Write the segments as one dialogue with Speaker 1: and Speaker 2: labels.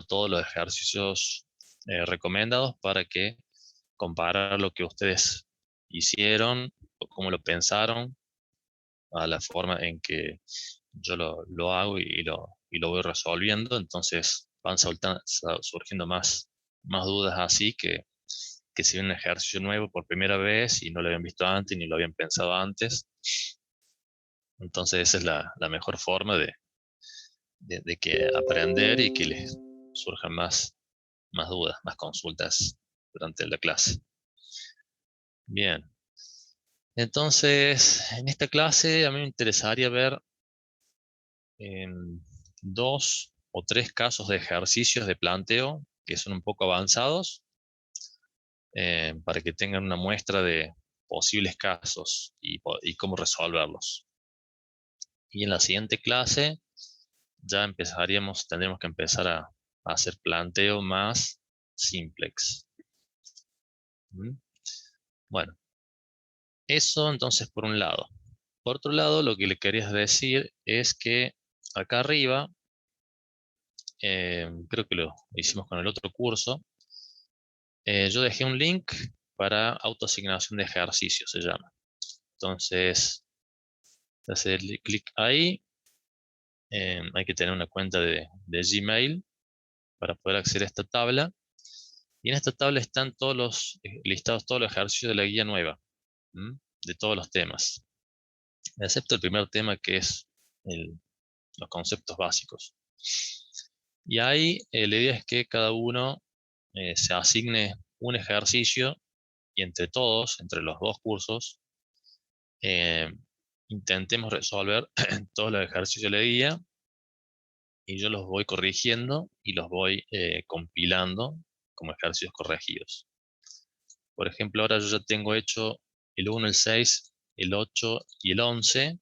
Speaker 1: todos los ejercicios recomendados para que comparar lo que ustedes hicieron o cómo lo pensaron a la forma en que yo lo hago y lo voy resolviendo. Entonces van surgiendo más dudas así que si un ejercicio nuevo por primera vez y no lo habían visto antes ni lo habían pensado antes. Entonces esa es la mejor forma de que aprender y que les surjan más dudas, más consultas durante la clase. Bien, entonces en esta clase a mí me interesaría ver dos o tres casos de ejercicios de planteo que son un poco avanzados, para que tengan una muestra de posibles casos y cómo resolverlos. Y en la siguiente clase ya tendremos que empezar a hacer planteo más simplex. ¿Mm? Bueno, eso entonces por un lado. Por otro lado, lo que le quería decir es que acá arriba, creo que lo hicimos con el otro curso, yo dejé un link para autoasignación de ejercicios, se llama. Entonces, hacer clic ahí, hay que tener una cuenta de Gmail para poder acceder a esta tabla. Y en esta tabla están listados todos los ejercicios de la guía nueva, ¿m? De todos los temas, excepto el primer tema que es los conceptos básicos. Y ahí la idea es que cada uno se asigne un ejercicio y entre todos, entre los dos cursos, eh, intentemos resolver todos los ejercicios de la guía y yo los voy corrigiendo y los voy compilando como ejercicios corregidos. Por ejemplo, ahora yo ya tengo hecho el 1, el 6, el 8 y el 11.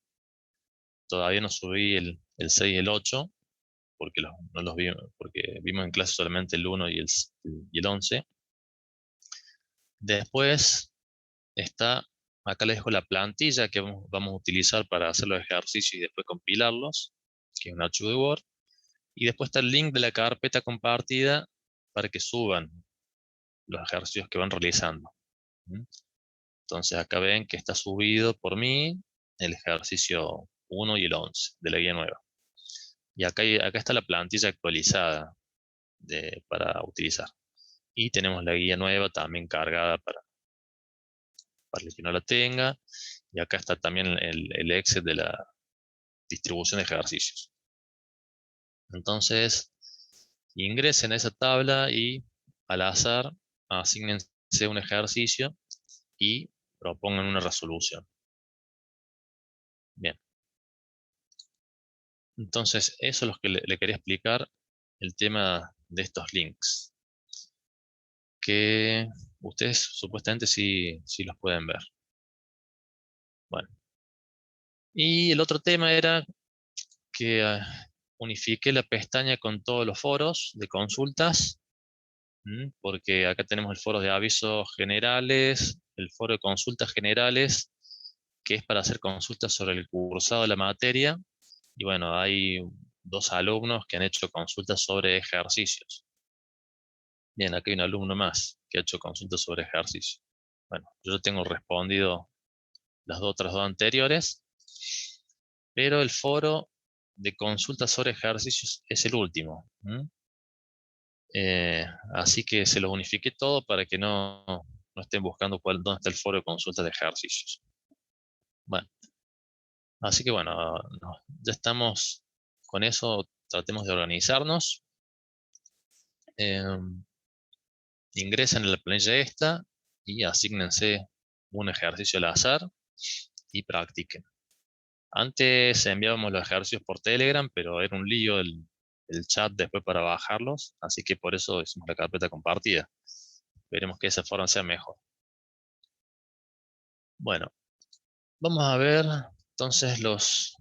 Speaker 1: Todavía no subí el 6 y el 8 porque no los porque vimos en clase solamente el 1 y el 11. Después acá les dejo la plantilla que vamos a utilizar para hacer los ejercicios y después compilarlos, que es un archivo de Word. Y después está el link de la carpeta compartida para que suban los ejercicios que van realizando. ¿Mm? Entonces acá ven que está subido por mí el ejercicio 1 y el 11 de la guía nueva. Y acá está la plantilla actualizada para utilizar. Y tenemos la guía nueva también cargada para el que no la tenga. Y acá está también el Excel de la distribución de ejercicios. Entonces, ingresen a esa tabla y al azar asígnense un ejercicio y propongan una resolución. Bien. Entonces, eso es lo que le quería explicar, el tema de estos links, que ustedes supuestamente sí los pueden ver. Bueno. Y el otro tema era que unifique la pestaña con todos los foros de consultas, porque acá tenemos el foro de avisos generales, el foro de consultas generales, que es para hacer consultas sobre el cursado de la materia. Y bueno, hay dos alumnos que han hecho consultas sobre ejercicios. Bien, acá hay un alumno más que ha hecho consultas sobre ejercicios. Bueno, yo tengo respondido las otras dos anteriores, pero el foro de consultas sobre ejercicios es el último. Eh, Así que se los unifique todo para que no estén buscando dónde está el foro de consultas de ejercicios. Bueno, así que bueno, ya estamos con eso, tratemos de organizarnos. Ingresen en la planilla esta y asígnense un ejercicio al azar y practiquen. Antes enviábamos los ejercicios por Telegram, pero era un lío el chat después para bajarlos, así que por eso hicimos la carpeta compartida. Esperemos que esa forma sea mejor. Bueno, vamos a ver entonces los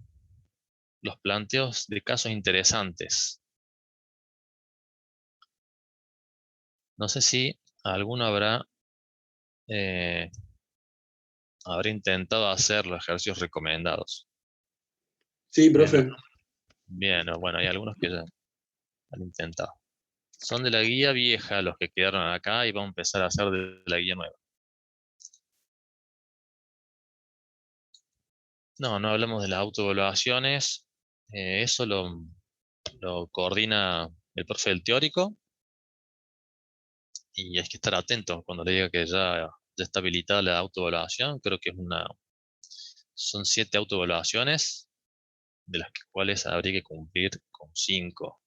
Speaker 1: planteos de casos interesantes. No sé si alguno eh, habrá intentado hacer los ejercicios recomendados.
Speaker 2: Sí,
Speaker 1: Bien,
Speaker 2: profe.
Speaker 1: bien, bueno, hay algunos que ya han intentado. son de la guía vieja los que quedaron acá y vamos a empezar a hacer de la guía nueva. No, no hablamos de las autoevaluaciones. Eso lo coordina el profe del teórico y hay que estar atento cuando le diga que ya está habilitada la autoevaluación. Creo que son 7 autoevaluaciones, de las cuales habría que cumplir con 5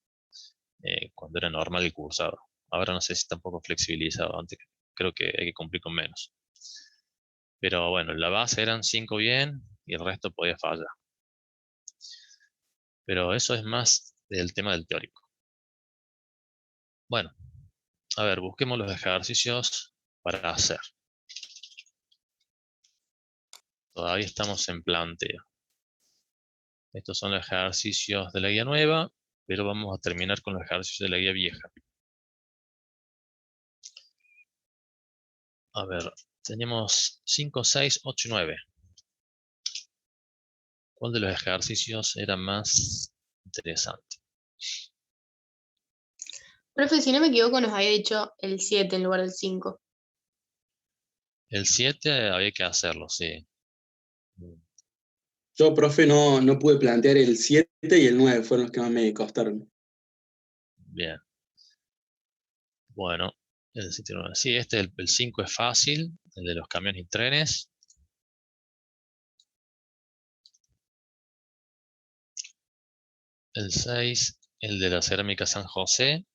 Speaker 1: cuando era normal el cursado. Ahora no sé si está un poco flexibilizado, antes creo que hay que cumplir con menos. Pero bueno, la base eran 5 bien y el resto podía fallar. Pero eso es más del tema del teórico. Bueno, a ver, busquemos los ejercicios para hacer. Todavía estamos en planteo. Estos son los ejercicios de la guía nueva, pero vamos a terminar con los ejercicios de la guía vieja. A ver, tenemos 5, 6, 8 y 9. ¿Cuál de los ejercicios era más interesante?
Speaker 2: Profe, si no me equivoco, nos había dicho el 7 en lugar del 5.
Speaker 1: El 7 había que hacerlo, sí.
Speaker 3: Yo, profe, no pude plantear el 7 y el 9, fueron los que más me costaron.
Speaker 1: Bien. Bueno, sí, el 5 es fácil, el de los camiones y trenes. El 6, el de la cerámica San José,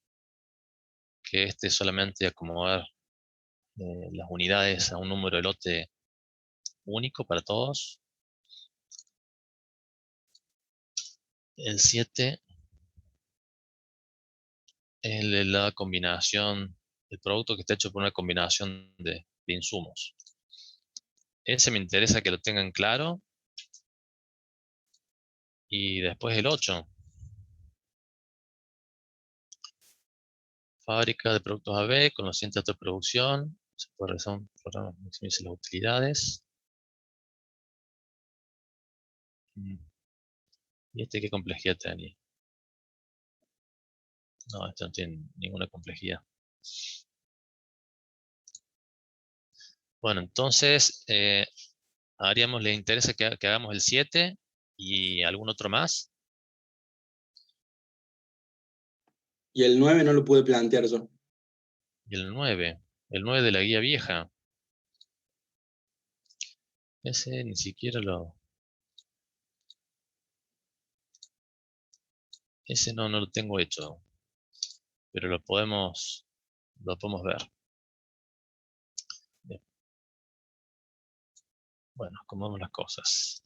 Speaker 1: que es solamente acomodar las unidades a un número de lote único para todos. El 7, el de la combinación, el producto que está hecho por una combinación de insumos. Ese me interesa que lo tengan claro. Y después el 8, fábrica de productos AB con los siguientes datos de producción. Se puede realizar un programa que maximice las utilidades. ¿Y este qué complejidad tenía? No, este no tiene ninguna complejidad. Bueno, entonces, ¿le interesa que hagamos el 7 y algún otro más?
Speaker 3: Y el 9 no lo pude plantear yo.
Speaker 1: Y el 9 de la guía vieja. Ese ni siquiera ese no lo tengo hecho, pero lo podemos ver. Bien. Bueno, acomodamos las cosas.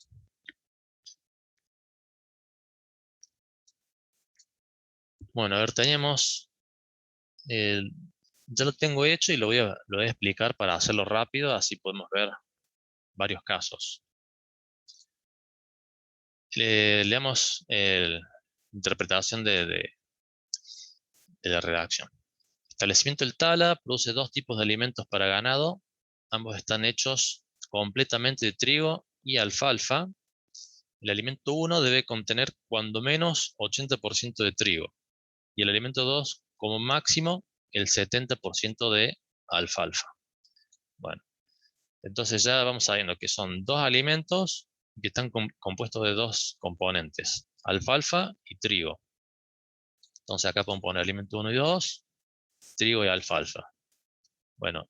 Speaker 1: Bueno, a ver, ya lo tengo hecho y lo voy a explicar para hacerlo rápido, así podemos ver varios casos. Leamos la interpretación de la redacción. Establecimiento del Tala produce 2 tipos de alimentos para ganado. Ambos están hechos completamente de trigo y alfalfa. El alimento 1 debe contener cuando menos 80% de trigo y el alimento 2 como máximo el 70% de alfalfa. Bueno, entonces ya vamos sabiendo que son 2 alimentos que están compuestos de 2 componentes, alfalfa y trigo. Entonces acá podemos poner alimento 1 y 2, trigo y alfalfa. Bueno,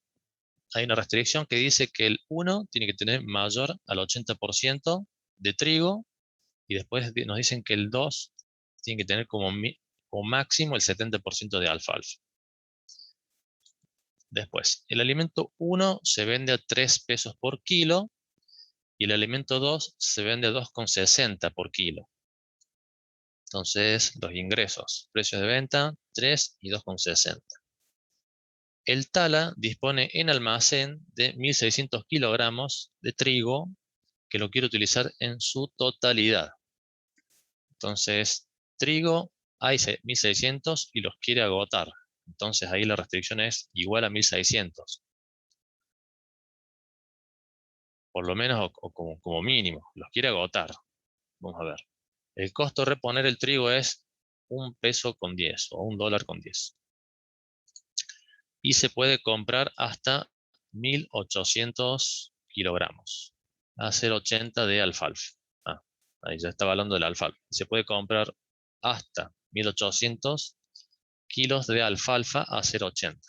Speaker 1: hay una restricción que dice que el 1 tiene que tener mayor al 80% de trigo y después nos dicen que el 2 tiene que tener como máximo el 70% de alfalfa. Después, el alimento 1 se vende a 3 pesos por kilo y el alimento 2 se vende a 2,60 por kilo. Entonces, los ingresos, precios de venta, 3 y 2,60. El Tala dispone en almacén de 1.600 kilogramos de trigo que lo quiere utilizar en su totalidad. Entonces, trigo hay 1.600 y los quiere agotar. Entonces ahí la restricción es igual a 1.600. Por lo menos o como mínimo, los quiere agotar. Vamos a ver. El costo de reponer el trigo es 1 peso con 10 o $1 con 10. y se puede comprar hasta 1800 kilogramos. A 0,80 de alfalfa. Ah, ahí ya estaba hablando del alfalfa. Se puede comprar hasta 1800 kilos de alfalfa a 0,80.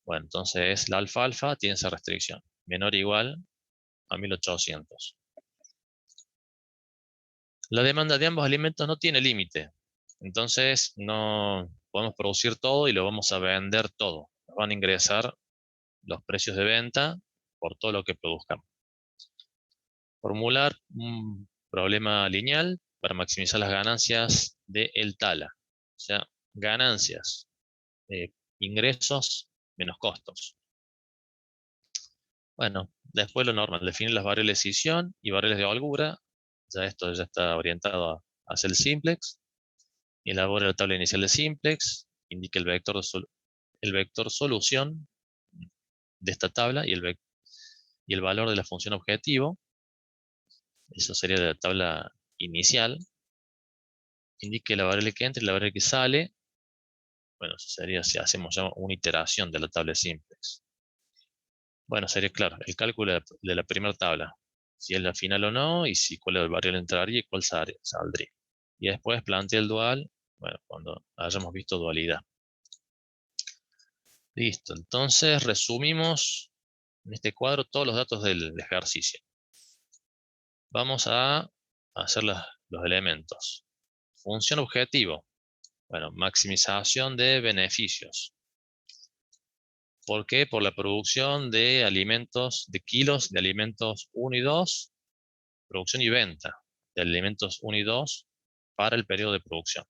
Speaker 1: Bueno, entonces la alfalfa tiene esa restricción. Menor o igual a 1800. La demanda de ambos alimentos no tiene límite. Entonces no podemos producir todo y lo vamos a vender todo. Nos van a ingresar los precios de venta por todo lo que produzcamos. Formular un problema lineal para maximizar las ganancias del TALA. O sea, ganancias, ingresos menos costos. Bueno, después lo normal, definir las variables de decisión y variables de holgura. Ya esto ya está orientado hacia el simplex. Elabora la tabla inicial de simplex. Indica el vector solución de esta tabla y el valor de la función objetivo. Eso sería la tabla inicial. Indique la variable que entra y la variable que sale. Bueno, eso sería si hacemos ya una iteración de la tabla simplex. Bueno, sería claro, el cálculo de la primera tabla. Si es la final o no, y si cuál variable entraría y cuál saldría. Y después plantea el dual, bueno, cuando hayamos visto dualidad. Listo, entonces resumimos en este cuadro todos los datos del ejercicio. Vamos a hacer los elementos. Función objetivo. Bueno, maximización de beneficios. ¿Por qué? Por la producción de alimentos, de kilos de alimentos 1 y 2, producción y venta de alimentos 1 y 2 para el periodo de producción.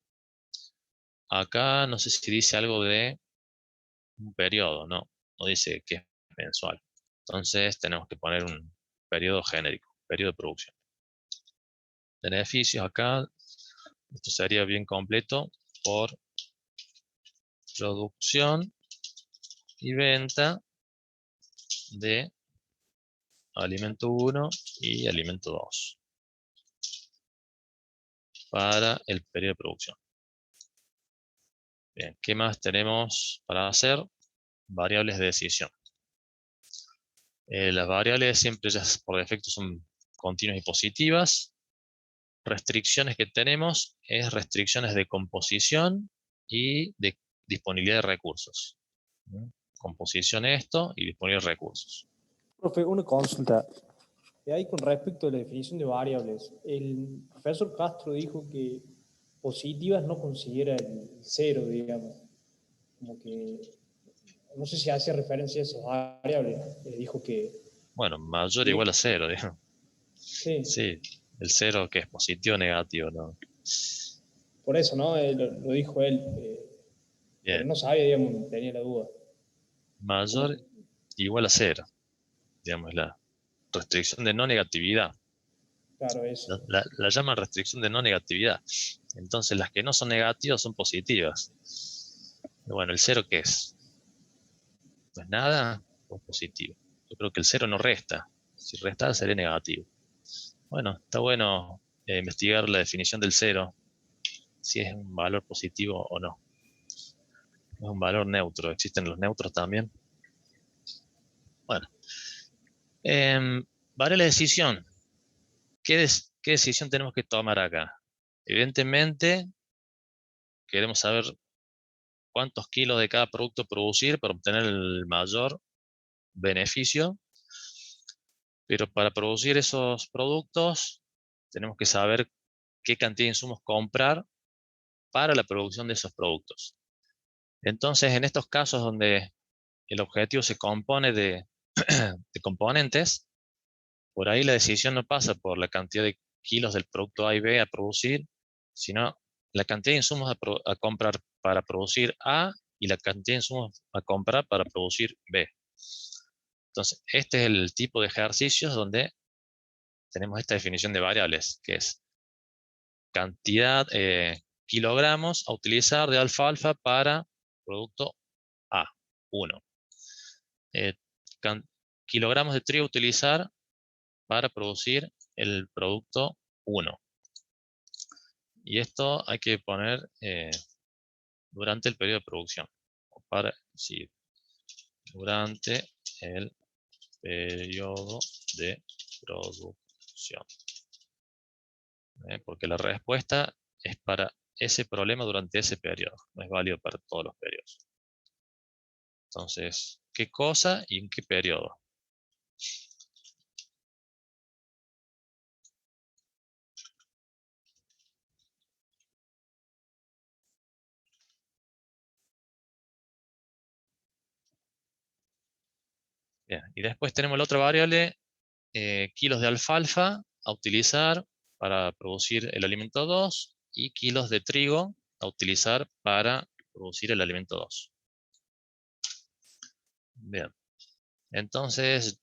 Speaker 1: Acá no sé si dice algo de un periodo, no dice que es mensual. Entonces tenemos que poner un periodo genérico, periodo de producción. Beneficios acá, esto sería bien completo por producción y venta de alimento 1 y alimento 2 para el periodo de producción. Bien, ¿qué más tenemos para hacer? Variables de decisión. Las variables siempre ya por defecto son continuas y positivas. Restricciones que tenemos es restricciones de composición y de disponibilidad de recursos. Composición esto y disponibilidad de recursos.
Speaker 4: Profe, una consulta. Ahí con respecto a la definición de variables, el profesor Castro dijo que positivas no considera el cero, digamos. Como que, no sé si hace referencia a esas variables. Dijo que...
Speaker 1: Bueno, mayor o igual a 0, digamos.
Speaker 4: Sí.
Speaker 1: Sí, el 0 que es positivo o negativo, ¿no?
Speaker 4: Por eso, ¿no? Lo dijo él. Pero
Speaker 1: Bien.
Speaker 4: no sabía, digamos, tenía la duda.
Speaker 1: Mayor igual a 0. Digamos, la restricción de no negatividad.
Speaker 4: Claro, eso.
Speaker 1: La llaman restricción de no negatividad. Entonces las que no son negativas son positivas. Y bueno, ¿el 0 qué es? ¿No es nada o es positivo? Yo creo que el 0 no resta. Si resta sería negativo. Bueno, está bueno investigar la definición del 0, si es un valor positivo o no. Es un valor neutro, existen los neutros también. Bueno, vale la decisión. ¿Qué decisión tenemos que tomar acá? Evidentemente, queremos saber cuántos kilos de cada producto producir para obtener el mayor beneficio. Pero para producir esos productos, tenemos que saber qué cantidad de insumos comprar para la producción de esos productos. Entonces, en estos casos donde el objetivo se compone de, de componentes, por ahí la decisión no pasa por la cantidad de kilos del producto A y B a producir, sino la cantidad de insumos a comprar para producir A y la cantidad de insumos a comprar para producir B. Entonces, este es el tipo de ejercicios donde tenemos esta definición de variables, que es cantidad, kilogramos a utilizar de alfalfa para producto A, 1. Kilogramos de trigo a utilizar para producir el producto 1. Y esto hay que poner durante el periodo de producción. Sí, durante el periodo de producción. Porque la respuesta es para ese problema durante ese periodo, no es válido para todos los periodos. Entonces, ¿qué cosa y en qué periodo? Bien, y después tenemos la otra variable, kilos de alfalfa a utilizar para producir el alimento 2 y kilos de trigo a utilizar para producir el alimento 2. Bien, entonces,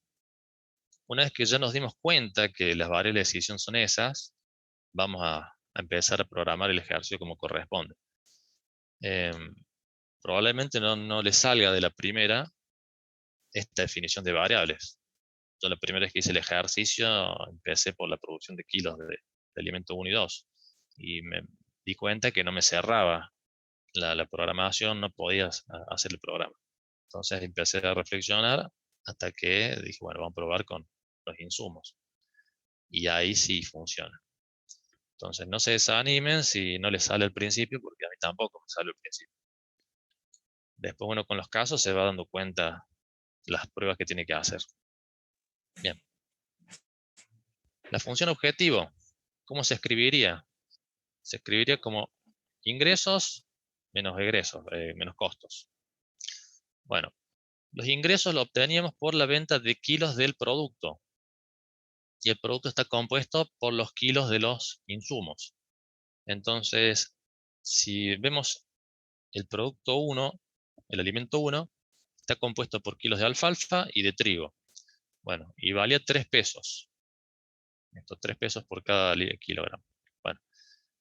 Speaker 1: una vez que ya nos dimos cuenta que las variables de decisión son esas, vamos a empezar a programar el ejercicio como corresponde. Probablemente no le salga de la primera esta definición de variables. Yo la primera vez que hice el ejercicio empecé por la producción de kilos de alimento 1 y 2 y me di cuenta que no me cerraba la programación, no podías hacer el programa. Entonces empecé a reflexionar hasta que dije, bueno, vamos a probar con los insumos. Y ahí sí funciona. Entonces no se desanimen si no les sale al principio, porque a mí tampoco me sale al principio. Después, bueno, con los casos se va dando cuenta las pruebas que tiene que hacer. Bien. La función objetivo, ¿cómo se escribiría? Se escribiría como ingresos menos egresos, menos costos. Bueno, los ingresos los obteníamos por la venta de kilos del producto. Y el producto está compuesto por los kilos de los insumos. Entonces, si vemos el producto 1, el alimento 1, está compuesto por kilos de alfalfa y de trigo. Bueno, y valía 3 pesos. Estos 3 pesos por cada kilogramo. Bueno,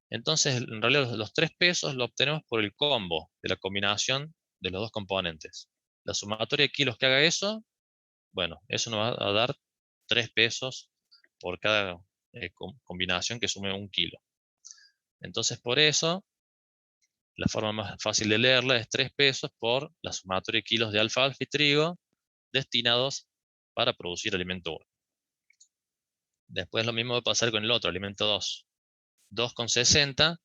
Speaker 1: entonces en realidad los 3 pesos lo obtenemos por el combo de la combinación de los dos componentes. La sumatoria de kilos que haga eso, bueno, eso nos va a dar 3 pesos por cada combinación que sume 1 kilo. Entonces por eso, la forma más fácil de leerla es 3 pesos por la sumatoria de kilos de alfalfa y trigo destinados para producir alimento 1. Después lo mismo va a pasar con el otro, alimento 2. 2,60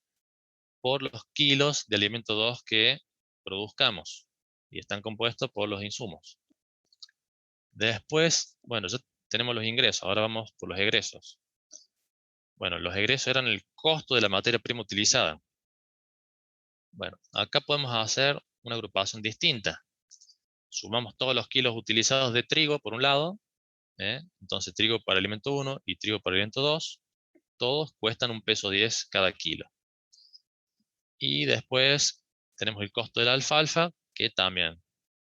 Speaker 1: por los kilos de alimento 2 que produzcamos. Y están compuestos por los insumos. Después, bueno, ya tenemos los ingresos. Ahora vamos por los egresos. Bueno, los egresos eran el costo de la materia prima utilizada. Bueno, acá podemos hacer una agrupación distinta. Sumamos todos los kilos utilizados de trigo por un lado. Entonces trigo para alimento 1 y trigo para alimento 2. Todos cuestan 1,10 pesos cada kilo. Y después tenemos el costo de la alfalfa, que también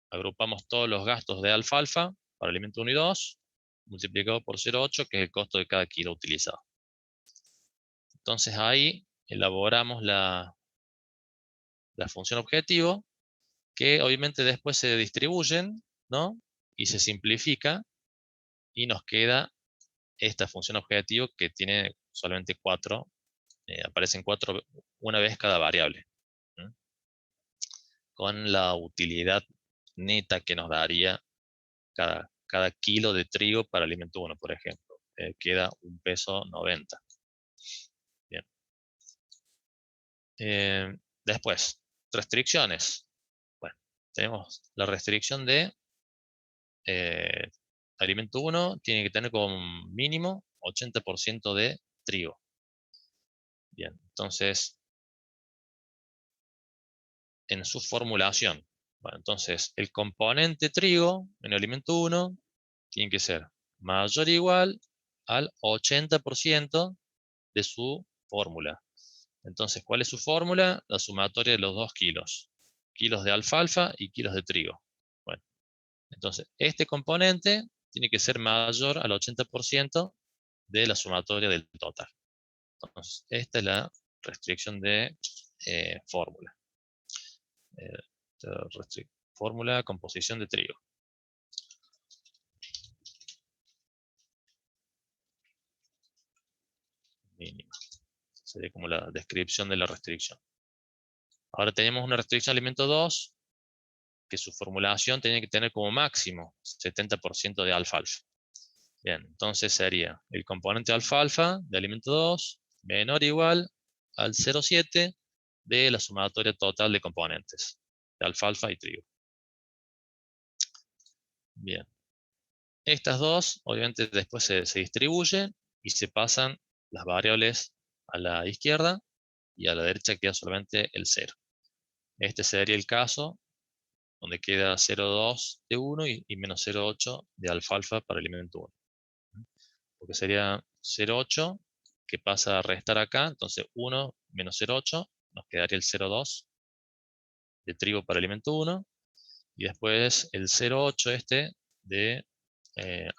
Speaker 1: agrupamos todos los gastos de alfalfa para alimento 1 y 2, multiplicado por 0,8, que es el costo de cada kilo utilizado. Entonces ahí elaboramos la función objetivo, que obviamente después se distribuyen, ¿no? Y se simplifica, y nos queda esta función objetivo que tiene solamente 4, aparecen 4 una vez cada variable, ¿sí? Con la utilidad neta que nos daría cada kilo de trigo para alimento 1, por ejemplo. Queda 1,90 pesos. Bien. Después, restricciones. Bueno, tenemos la restricción de alimento 1, tiene que tener como mínimo 80% de trigo. Bien, entonces, en su formulación, bueno, entonces el componente trigo en el alimento 1 tiene que ser mayor o igual al 80% de su fórmula. Entonces, ¿cuál es su fórmula? La sumatoria de los 2 kilos. Kilos de alfalfa y kilos de trigo. Bueno, entonces, este componente tiene que ser mayor al 80% de la sumatoria del total. Entonces, esta es la restricción de fórmula. Fórmula composición de trigo. Mínima. Sería como la descripción de la restricción. Ahora tenemos una restricción alimento 2. que su formulación tenía que tener como máximo 70% de alfalfa. Bien, entonces sería el componente alfalfa de alimento 2 menor o igual al 0,7 de la sumatoria total de componentes de alfalfa y trigo. Bien. Estas dos, obviamente, después se distribuyen y se pasan las variables a la izquierda y a la derecha queda solamente el 0. Este sería el caso donde queda 0,2 de 1 y menos 0,8 de alfalfa para el alimento 1. Porque sería 0,8 que pasa a restar acá, entonces 1 menos 0,8 nos quedaría el 0,2 de trigo para el alimento 1 y después el 0,8 este de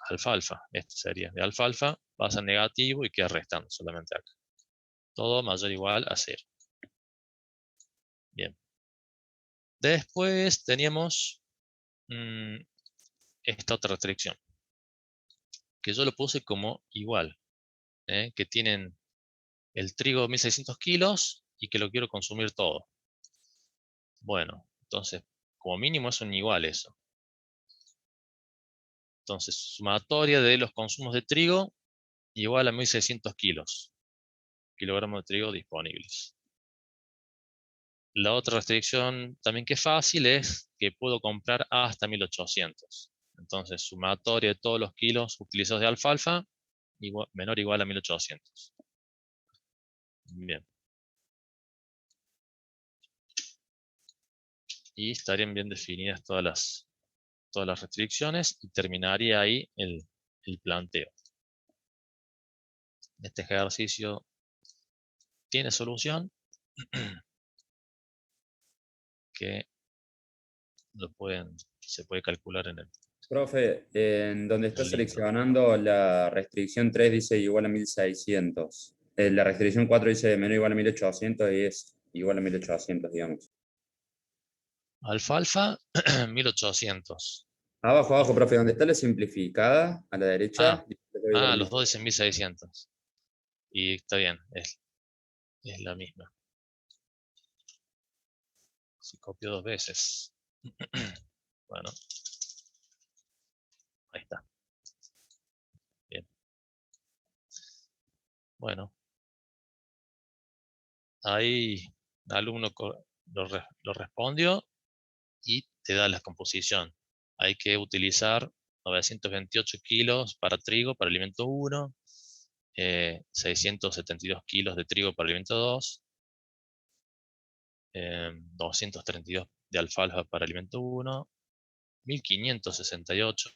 Speaker 1: alfalfa. Este sería de alfalfa, pasa negativo y queda restando solamente acá. Todo mayor o igual a 0. Bien. Después teníamos esta otra restricción, que yo lo puse como igual, que tienen el trigo 1600 kilos y que lo quiero consumir todo. Bueno, entonces, como mínimo es un igual eso. Entonces, sumatoria de los consumos de trigo igual a 1600 kilogramos de trigo disponibles. La otra restricción también que es fácil es que puedo comprar hasta 1800. Entonces, sumatoria de todos los kilos utilizados de alfalfa menor o igual a 1800. Bien. Y estarían bien definidas todas las restricciones y terminaría ahí el planteo. Este ejercicio tiene solución que se puede calcular en el...
Speaker 5: Profe, en donde está
Speaker 1: Listo.
Speaker 5: seleccionando la restricción 3 dice igual a 1600. La restricción 4 dice menor o igual a 1800 y es igual a 1800, digamos.
Speaker 1: Alfalfa, 1800.
Speaker 5: Abajo, profe, donde está la simplificada, a la derecha.
Speaker 1: Los dos dicen 1600. Y está bien, es la misma. Si copio 2 veces. Bueno. Ahí está. Bien. Bueno. Ahí el alumno lo respondió y te da la composición. Hay que utilizar 928 kilos para trigo para alimento 1, 672 kilos de trigo para alimento 2, 232 de alfalfa para alimento 1, 1568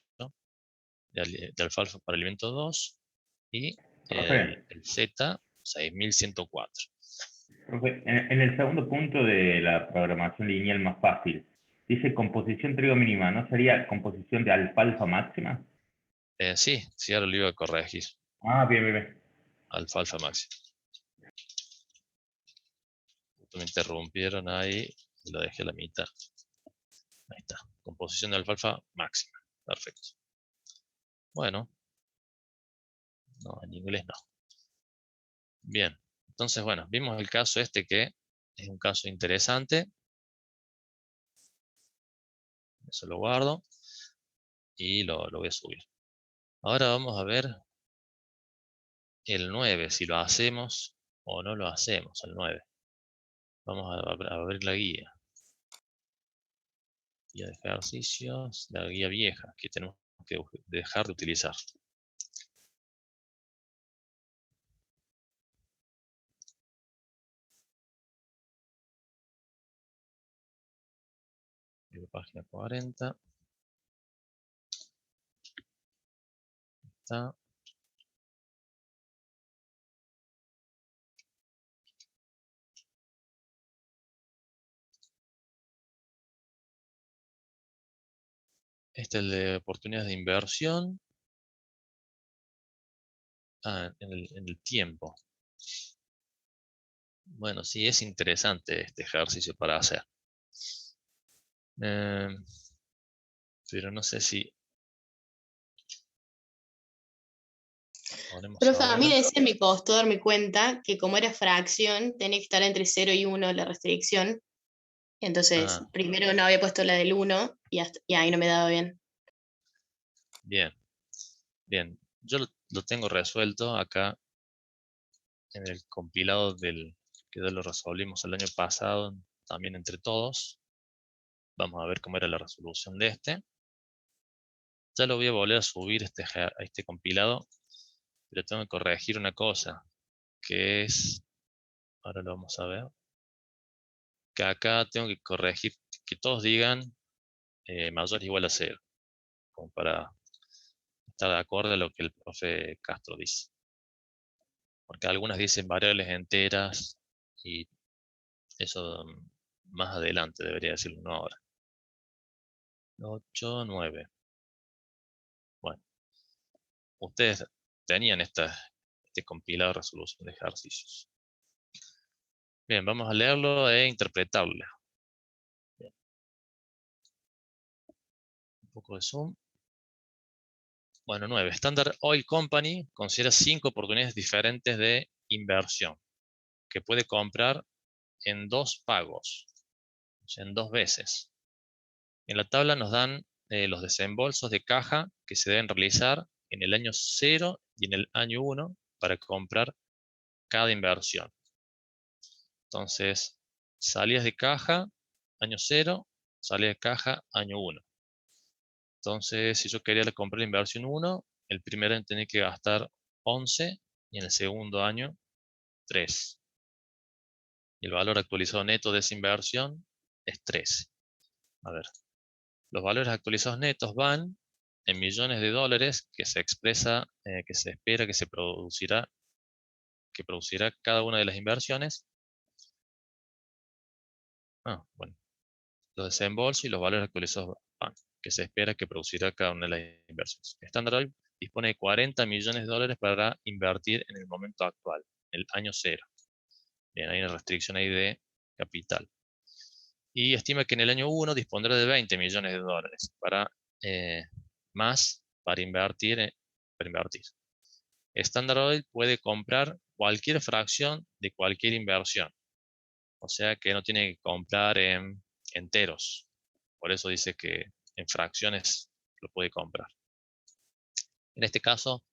Speaker 1: de alfalfa para alimento 2 y el Z 6104.
Speaker 6: Profe, en el segundo punto de la programación lineal más fácil, dice composición trigo mínima, ¿no sería composición de alfalfa máxima?
Speaker 1: Sí, ahora lo iba a corregir.
Speaker 6: Ah, bien.
Speaker 1: Alfalfa máxima. Me interrumpieron ahí y lo dejé a la mitad. Ahí está. Composición de alfalfa máxima. Perfecto. Bueno. No, en inglés no. Bien. Entonces, bueno, vimos el caso este que es un caso interesante. Eso lo guardo. Y lo voy a subir. Ahora vamos a ver el 9, si lo hacemos o no lo hacemos, el 9. Vamos a ver la guía. Guía de ejercicios, la guía vieja que tenemos que dejar de utilizar. Página 40. Está. Este es el de oportunidades de inversión. En el tiempo. Bueno, sí, es interesante este ejercicio para hacer. Pero no sé si...
Speaker 2: Profe, a mí de ese me costó darme cuenta que como era fracción, tenía que estar entre 0 y 1 la restricción. Entonces,
Speaker 1: Ah,
Speaker 2: primero no había puesto la del 1 y ahí no me daba bien.
Speaker 1: bien, bien. Yo lo tengo resuelto acá en el compilado que ya lo resolvimos el año pasado, también entre todos. Vamos a ver cómo era la resolución de este. Ya lo voy a volver a subir a este compilado, pero tengo que corregir una cosa, que es, ahora lo vamos a ver, que acá tengo que corregir que todos digan mayor o igual a 0, como para estar de acuerdo a lo que el profe Castro dice. Porque algunas dicen variables enteras y eso más adelante debería decirlo, no ahora. 8, 9. Bueno, ustedes tenían este compilado de resolución de ejercicios. Bien, vamos a leerlo e interpretarlo. Bien. Un poco de zoom. Bueno, 9. Standard Oil Company considera 5 oportunidades diferentes de inversión que puede comprar en 2 pagos, o sea, en 2 veces. En la tabla nos dan los desembolsos de caja que se deben realizar en el año 0 y en el año 1 para comprar cada inversión. Entonces, salidas de caja, año 0, salidas de caja, año 1. Entonces, si yo quería comprar la inversión 1, el primer año tenía que gastar 11 y en el segundo año 3. Y el valor actualizado neto de esa inversión es 13. A ver, los valores actualizados netos van en millones de dólares que se expresa, que se espera que producirá cada una de las inversiones. Bueno, los desembolsos y los valores actualizados van, que se espera que producirá cada una de las inversiones. Standard Oil dispone de 40 millones de dólares para invertir en el momento actual, el año 0. Bien, hay una restricción ahí de capital. Y estima que en el año 1 dispondrá de 20 millones de dólares más para invertir. Standard Oil puede comprar cualquier fracción de cualquier inversión. O sea que no tiene que comprar en enteros. Por eso dice que en fracciones lo puede comprar. En este caso,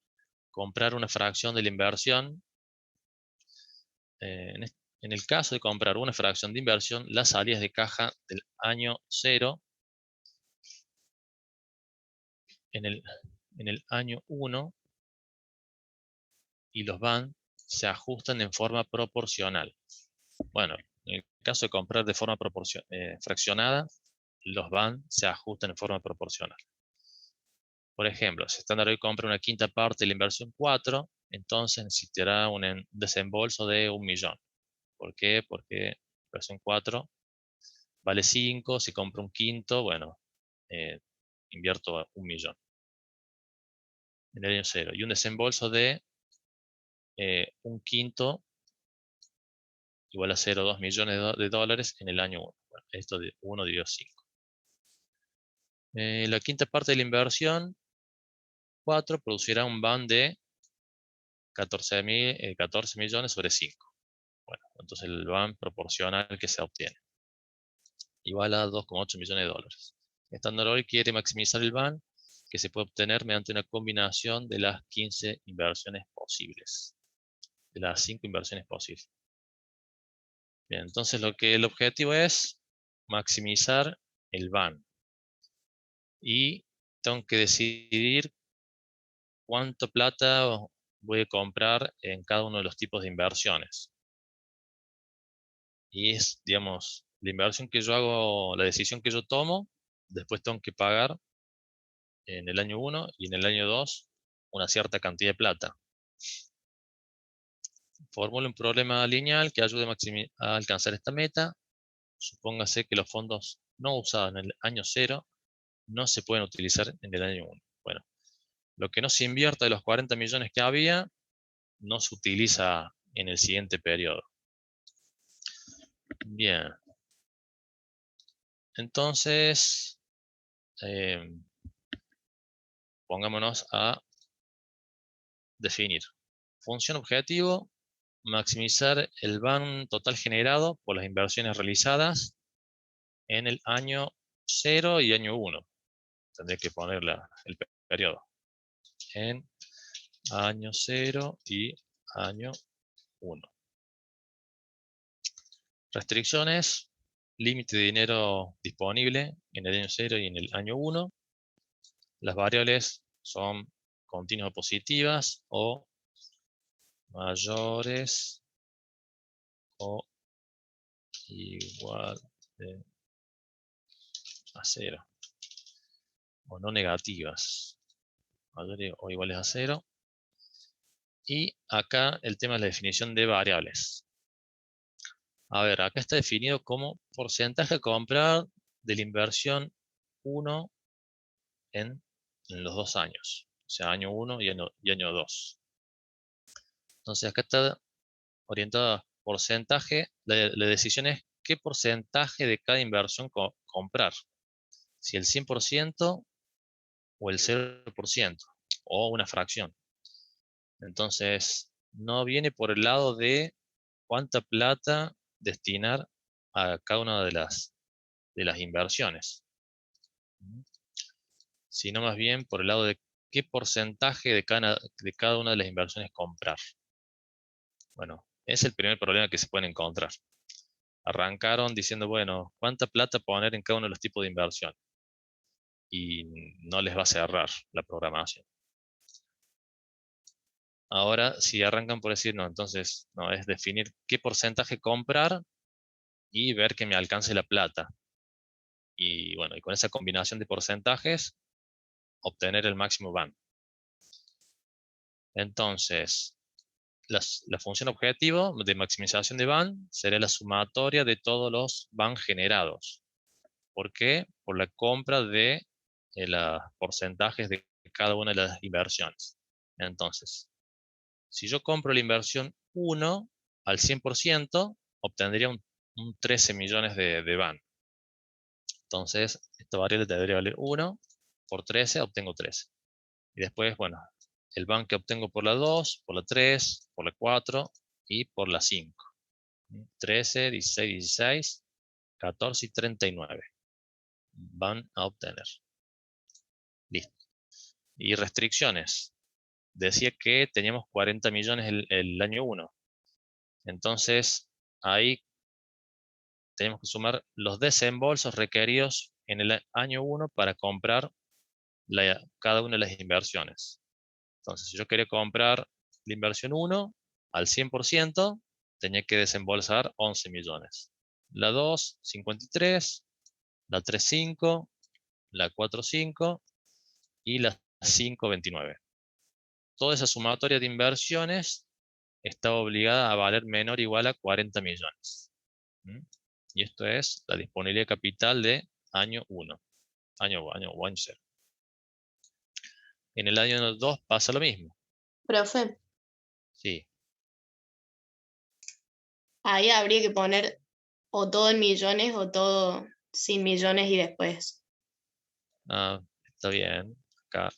Speaker 1: comprar una fracción de la inversión. En el caso de comprar una fracción de inversión, las salidas de caja del año 0 en el año 1 y los van se ajustan en forma proporcional. Bueno, en el caso de comprar de forma fraccionada, los van se ajustan en forma proporcional. Por ejemplo, si Standard Oil compra una quinta parte de la inversión 4, entonces necesitará un desembolso de 1 millón. ¿Por qué? Porque la inversión 4 vale 5, si compro un quinto, bueno, invierto 1 millón en el año 0. Y un desembolso de un quinto igual a 0,2 millones de dólares en el año 1. Bueno, esto de 1 dividido 5. La quinta parte de la inversión 4 producirá un BAN de 14 millones sobre 5. Bueno, entonces el BAN proporcional que se obtiene igual a 2,8 millones de dólares. Standard Oil quiere maximizar el BAN que se puede obtener mediante una combinación de las 15 inversiones posibles. De las 5 inversiones posibles. Bien, entonces el objetivo es maximizar el BAN. Y tengo que decidir cuánto plata voy a comprar en cada uno de los tipos de inversiones. Y es, digamos, la inversión que yo hago, la decisión que yo tomo, después tengo que pagar en el año 1 y en el año 2 una cierta cantidad de plata. Formulo un problema lineal que ayude a alcanzar esta meta. Supóngase que los fondos no usados en el año 0 no se pueden utilizar en el año 1. Bueno, lo que no se invierta de los 40 millones que había, no se utiliza en el siguiente periodo. Bien. Entonces, pongámonos a definir. Función objetivo, maximizar el BAN total generado por las inversiones realizadas en el año 0 y año 1. Tendré que poner el periodo. En año 0 y año 1. Restricciones. Límite de dinero disponible en el año 0 y en el año 1. Las variables son continuas o positivas o mayores o igual a 0. O no negativas. Mayores o iguales a 0. Y acá el tema es la definición de variables. A ver, acá está definido como porcentaje a comprar de la inversión 1 en los 2 años. O sea, año 1 y año 2. Entonces acá está orientado a porcentaje. La decisión es qué porcentaje de cada inversión comprar. Si el 100% o el 0% o una fracción. Entonces, no viene por el lado de cuánta plata destinar a cada una de las inversiones, sino más bien por el lado de qué porcentaje de cada una de las inversiones comprar. Bueno, es el primer problema que se pueden encontrar. Arrancaron diciendo, bueno, ¿cuánta plata poner en cada uno de los tipos de inversión? Y no les va a cerrar la programación. Ahora, si arrancan por decir, no, entonces, no, es definir qué porcentaje comprar y ver que me alcance la plata. Y bueno, y con esa combinación de porcentajes, obtener el máximo BAN. Entonces, la función objetivo de maximización de BAN será la sumatoria de todos los BAN generados. ¿Por qué? Por la compra de los porcentajes de cada una de las inversiones. Entonces, si yo compro la inversión 1 al 100%, obtendría un 13 millones de BAN. Entonces, esta variable debería valer 1 por 13, obtengo 13. Y después, bueno, el BAN que obtengo por la 2, por la 3, por la 4 y por la 5. 13, 16, 16, 14 y 39. Van a obtener. Listo. Y restricciones. Decía que teníamos 40 millones el año 1. Entonces, ahí tenemos que sumar los desembolsos requeridos en el año 1 para comprar cada una de las inversiones. Entonces, si yo quería comprar la inversión 1 al 100%, tenía que desembolsar 11 millones. La 2, 53, la 3, 5, la 4, 5 y la 5, 29. Toda esa sumatoria de inversiones está obligada a valer menor o igual a 40 millones. Y esto es la disponibilidad de capital de año 1, año 0. En el año 2 pasa lo mismo.
Speaker 2: Profe,
Speaker 1: Sí.
Speaker 2: ahí habría que poner o todo en millones o todo sin millones y después.
Speaker 1: Está bien. Acá,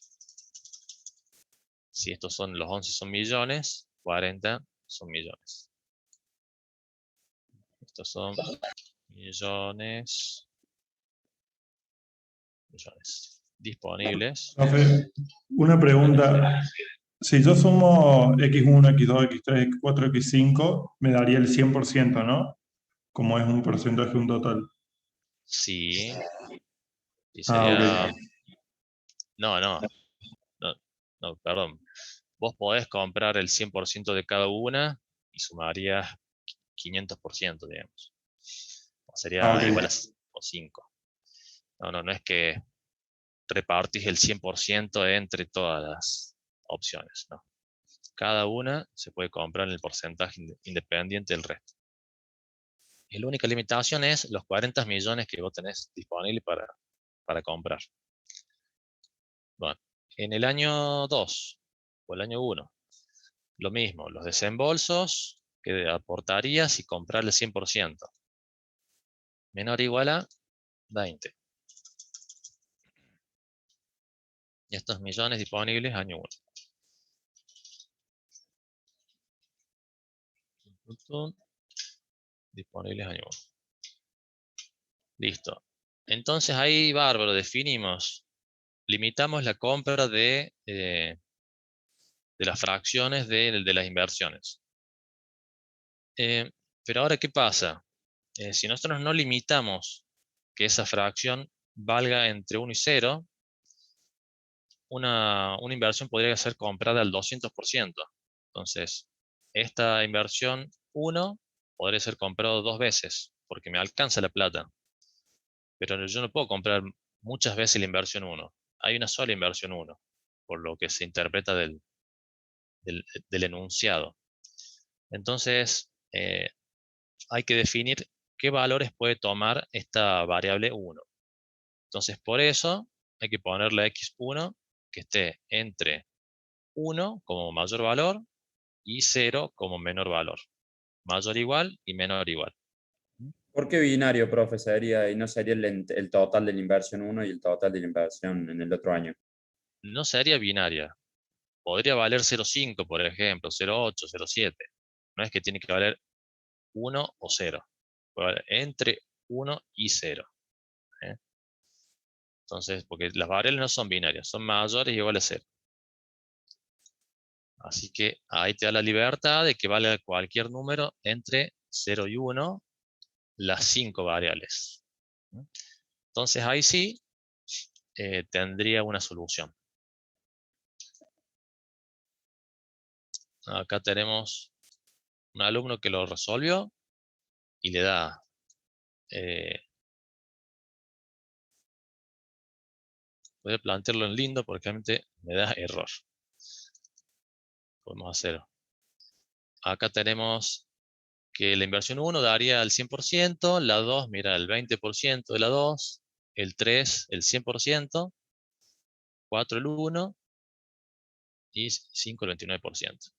Speaker 1: si estos son los 11 son millones, 40 son millones. Estos son millones disponibles.
Speaker 7: Profe, una pregunta. Si yo sumo X1, X2, X3, X4, X5, me daría el 100%, ¿no? Como es un porcentaje, un total.
Speaker 1: Sí. Y
Speaker 7: Ah,
Speaker 1: sería...
Speaker 7: ok.
Speaker 1: No, perdón. Vos podés comprar el 100% de cada una y sumarías 500%, digamos. O
Speaker 7: Ah,
Speaker 1: sería igual
Speaker 7: ok.
Speaker 1: a 5. No es que repartís el 100% entre todas las opciones, no. Cada una se puede comprar en el porcentaje independiente del resto. Y la única limitación es los 40 millones que vos tenés disponibles para comprar. Bueno, en el año 2 o el año 1, lo mismo, los desembolsos que aportarías si comprar el 100%. Menor o igual a 20. Y estos millones disponibles año 1. Disponibles año 1. Listo. Entonces ahí, bárbaro, definimos, limitamos la compra de las fracciones de las inversiones. Pero ahora, ¿qué pasa? Si nosotros no limitamos que esa fracción valga entre 1 y 0, una inversión podría ser comprada al 200%. Entonces, esta inversión 1 podría ser comprado 2 veces, porque me alcanza la plata. Pero yo no puedo comprar muchas veces la inversión 1. Hay una sola inversión 1, por lo que se interpreta del enunciado. Entonces, hay que definir qué valores puede tomar esta variable 1. Entonces, por eso hay que ponerle a x1 que esté entre 1 como mayor valor y 0 como menor valor. Mayor igual y menor igual.
Speaker 5: ¿Por qué binario, profe, sería y no sería el total de la inversión 1 y el total de la inversión en el otro año?
Speaker 1: No sería binaria. Podría valer 0,5, por ejemplo, 0,8, 0,7. No es que tiene que valer 1 o 0. Puede valer entre 1 y 0. ¿eh? Entonces, porque las variables no son binarias, son mayores y iguales a 0. Así que ahí te da la libertad de que valga cualquier número entre 0 y 1, las 5 variables. Entonces ahí sí tendría una solución. Acá tenemos un alumno que lo resolvió y le da voy a plantearlo en lindo porque realmente me da error. Podemos hacerlo. Acá tenemos que la inversión 1 daría el 100%, la 2, mira, el 20% de la 2, el 3, el 100%, 4 el 1 y 5 el 29%.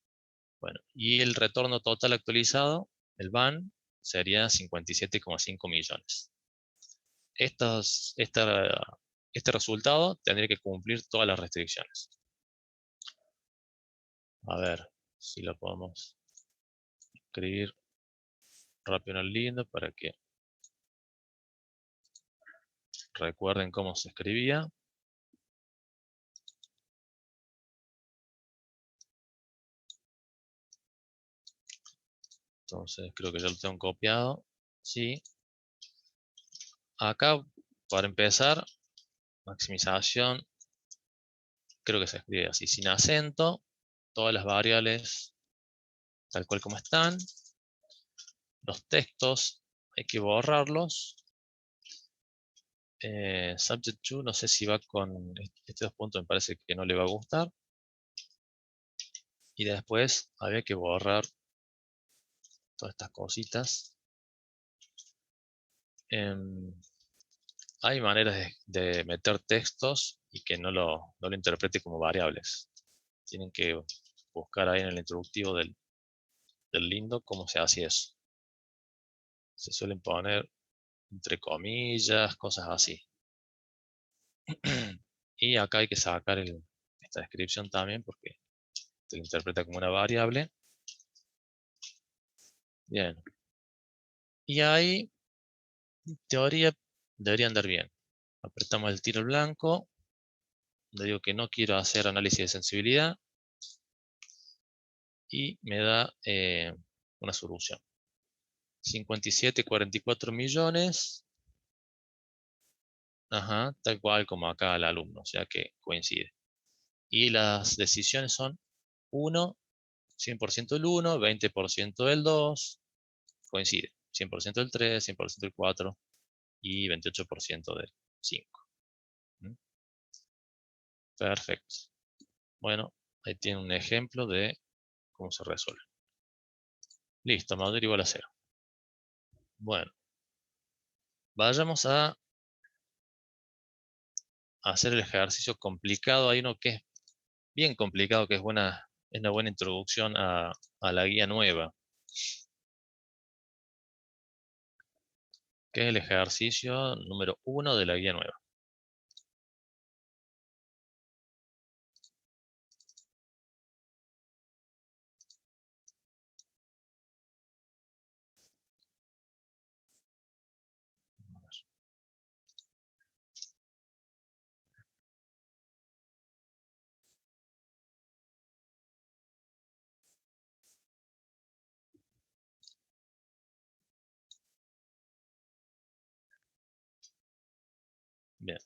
Speaker 1: Bueno, y el retorno total actualizado, el BAN, sería 57,5 millones. Este resultado tendría que cumplir todas las restricciones. A ver si lo podemos escribir rápido en el lindo para que recuerden cómo se escribía. Entonces creo que ya lo tengo copiado. Sí. Acá, para empezar, maximización, creo que se escribe así, sin acento. Todas las variables tal cual como están. Los textos hay que borrarlos. Subject to, no sé si va con estos dos puntos, me parece que no le va a gustar. Y después había que borrar todas estas cositas. Hay maneras de meter textos y que no lo interprete como variables. Tienen que buscar ahí en el introductivo del lindo cómo se hace eso. Se suelen poner entre comillas, cosas así. Y acá hay que sacar esta descripción también porque se lo interpreta como una variable. Bien. Y ahí, en teoría, debería andar bien. Apretamos el tiro al blanco. Le digo que no quiero hacer análisis de sensibilidad. Y me da una solución. 57,44 millones. Ajá, tal cual como acá el alumno, o sea que coincide. Y las decisiones son 1, 100% del 1, 20% del 2, coincide. 100% del 3, 100% del 4 y 28% del 5. ¿Mm? Perfecto. Bueno, ahí tiene un ejemplo de cómo se resuelve. Listo, mayor igual a 0. Bueno, vayamos a hacer el ejercicio complicado. Hay uno que es bien complicado, que es una buena introducción a la guía nueva, que es el ejercicio número 1 de la guía nueva. Bien.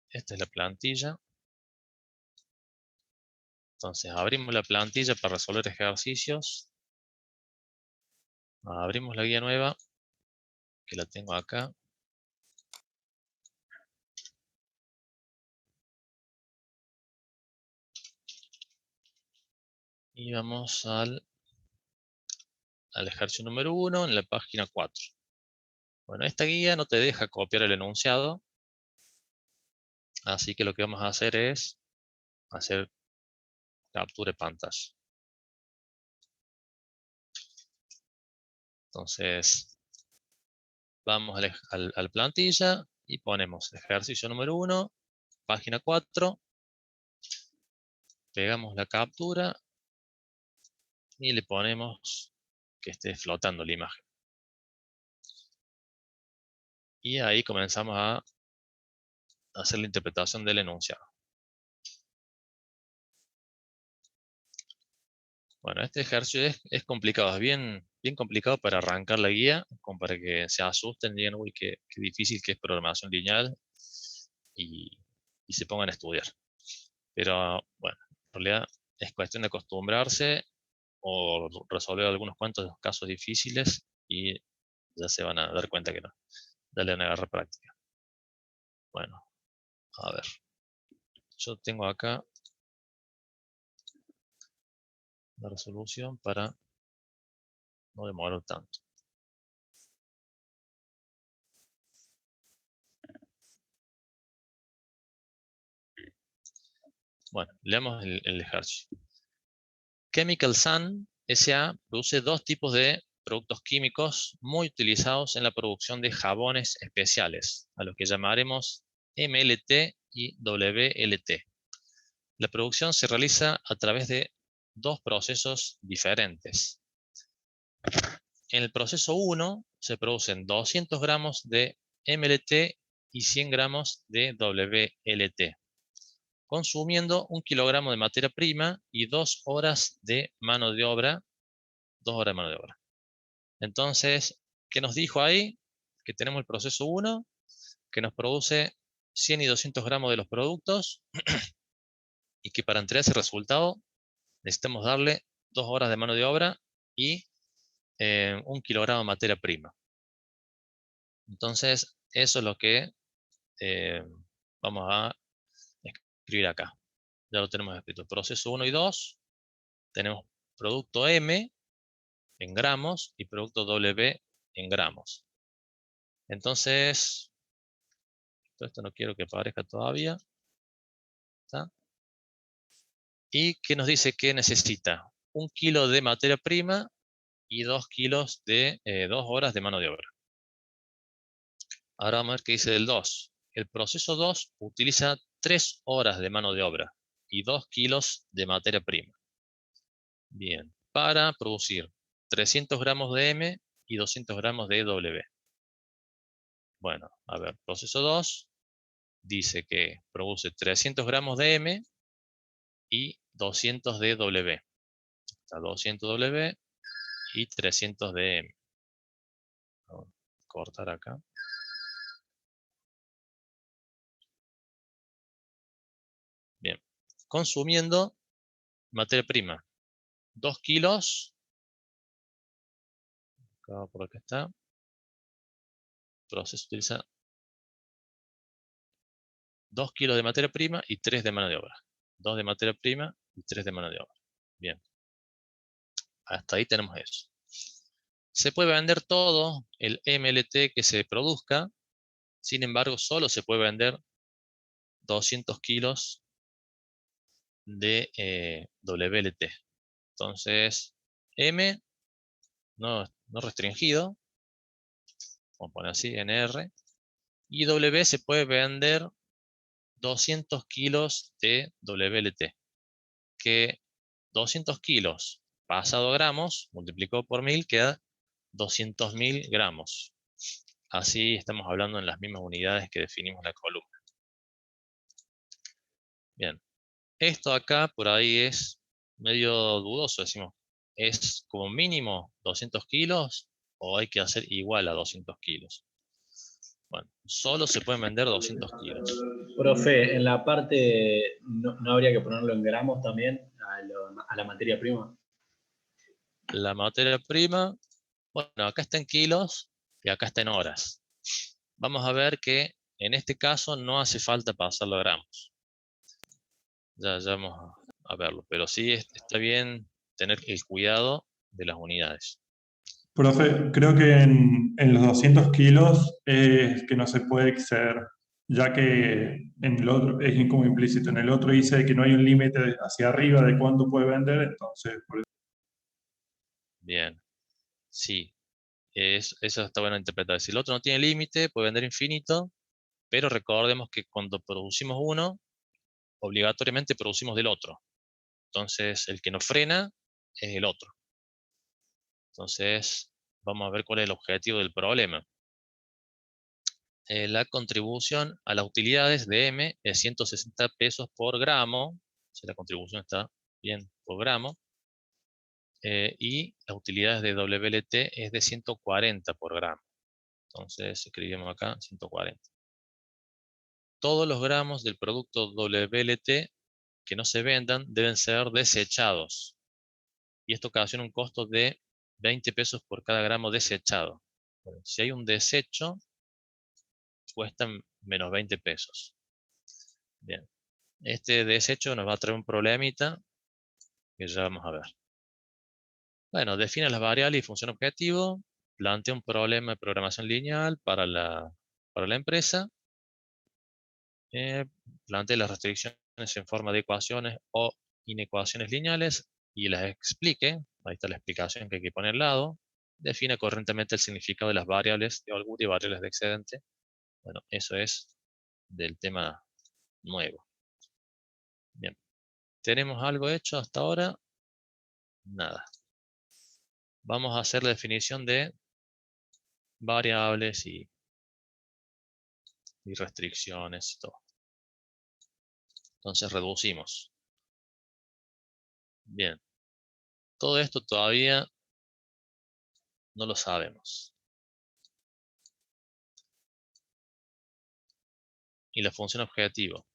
Speaker 1: Esta es la plantilla. Entonces abrimos la plantilla para resolver ejercicios. Abrimos la guía nueva, que la tengo acá. Y vamos al ejercicio número 1 en la página 4. Bueno, esta guía no te deja copiar el enunciado. Así que lo que vamos a hacer es hacer captura de pantalla. Entonces, vamos al plantilla y ponemos ejercicio número 1, página 4. Pegamos la captura y le ponemos que esté flotando la imagen. Y ahí comenzamos a hacer la interpretación del enunciado. Bueno, este ejercicio es complicado, es bien complicado para arrancar la guía, como para que se asusten y digan, uy, qué difícil que es programación lineal, y se pongan a estudiar. Pero bueno, en realidad es cuestión de acostumbrarse o resolver algunos cuantos casos difíciles y ya se van a dar cuenta que no. Dale una agarra práctica. Bueno, a ver. Yo tengo acá la resolución para no demorar tanto. Bueno, leamos el ejercicio. Chemical Sun S.A. produce dos tipos de productos químicos muy utilizados en la producción de jabones especiales, a los que llamaremos MLT y WLT. La producción se realiza a través de dos procesos diferentes. En el proceso 1 se producen 200 gramos de MLT y 100 gramos de WLT, consumiendo 1 kilogramo de materia prima y 2 horas de mano de obra. 2 horas de mano de obra. Entonces, ¿qué nos dijo ahí? Que tenemos el proceso 1, que nos produce 100 y 200 gramos de los productos, y que para entregar ese resultado necesitamos darle 2 horas de mano de obra y 1 kilogramo de materia prima. Entonces, eso es lo que vamos a escribir acá. Ya lo tenemos escrito. Proceso 1 y 2, tenemos producto M en gramos y producto W en gramos. Entonces, esto no quiero que aparezca todavía. ¿Está? ¿Y qué nos dice que necesita? 1 kilo de materia prima y 2 kilos de 2 horas de mano de obra. Ahora vamos a ver qué dice del 2. El proceso 2 utiliza 3 horas de mano de obra y 2 kilos de materia prima. Bien, para producir 300 gramos de M y 200 gramos de W. Bueno, a ver, proceso 2 dice que produce 300 gramos de M y 200 de W. Está 200 W y 300 de M. Vamos a cortar acá. Bien, consumiendo materia prima. 2 kilos. Acá, por acá está. Proceso utiliza 2 kilos de materia prima y 3 de mano de obra. 2 de materia prima y 3 de mano de obra. Bien. Hasta ahí tenemos eso. Se puede vender todo el MLT que se produzca. Sin embargo, solo se puede vender 200 kilos de WLT. Entonces, M no restringido. Vamos a poner así, NR. Y W se puede vender 200 kilos de WLT. Que 200 kilos pasado a gramos, multiplicado por 1000, queda 200.000 gramos. Así estamos hablando en las mismas unidades que definimos la columna. Bien, esto acá por ahí es medio dudoso, decimos, ¿es como mínimo 200 kilos o hay que hacer igual a 200 kilos? Bueno, solo se pueden vender 200 kilos.
Speaker 8: Profe, en la parte, ¿no habría que ponerlo en gramos también a la materia prima?
Speaker 1: La materia prima, bueno, acá está en kilos y acá está en horas. Vamos a ver que en este caso no hace falta pasarlo a gramos. Ya vamos a verlo, pero sí está bien tener el cuidado de las unidades.
Speaker 7: Profe, creo que en los 200 kilos es que no se puede exceder, ya que en el otro es como implícito. En el otro dice que no hay un límite hacia arriba de cuánto puede vender, entonces por eso.
Speaker 1: Bien, sí, eso está bueno interpretar. Si el otro no tiene límite, puede vender infinito, pero recordemos que cuando producimos uno, obligatoriamente producimos del otro. Entonces, el que nos frena es el otro. Entonces, vamos a ver cuál es el objetivo del problema. La contribución a las utilidades de M es 160 pesos por gramo. Si la contribución está bien por gramo. Y las utilidades de WLT es de 140 por gramo. Entonces, escribimos acá 140. Todos los gramos del producto WLT que no se vendan deben ser desechados. Y esto ocasiona un costo de 20 pesos por cada gramo desechado. Bueno, si hay un desecho, cuesta menos 20 pesos. Bien. Este desecho nos va a traer un problemita que ya vamos a ver. Bueno, define las variables y función objetivo. Plantea un problema de programación lineal para la empresa. Plantea las restricciones en forma de ecuaciones o inecuaciones lineales y las explique. Ahí está la explicación que hay que poner al lado. Define correctamente el significado de las variables de holgura y variables de excedente. Bueno, eso es del tema nuevo. Bien. ¿Tenemos algo hecho hasta ahora? Nada. Vamos a hacer la definición de variables y restricciones y todo. Entonces reducimos. Bien. Todo esto todavía no lo sabemos. Y la función objetivo.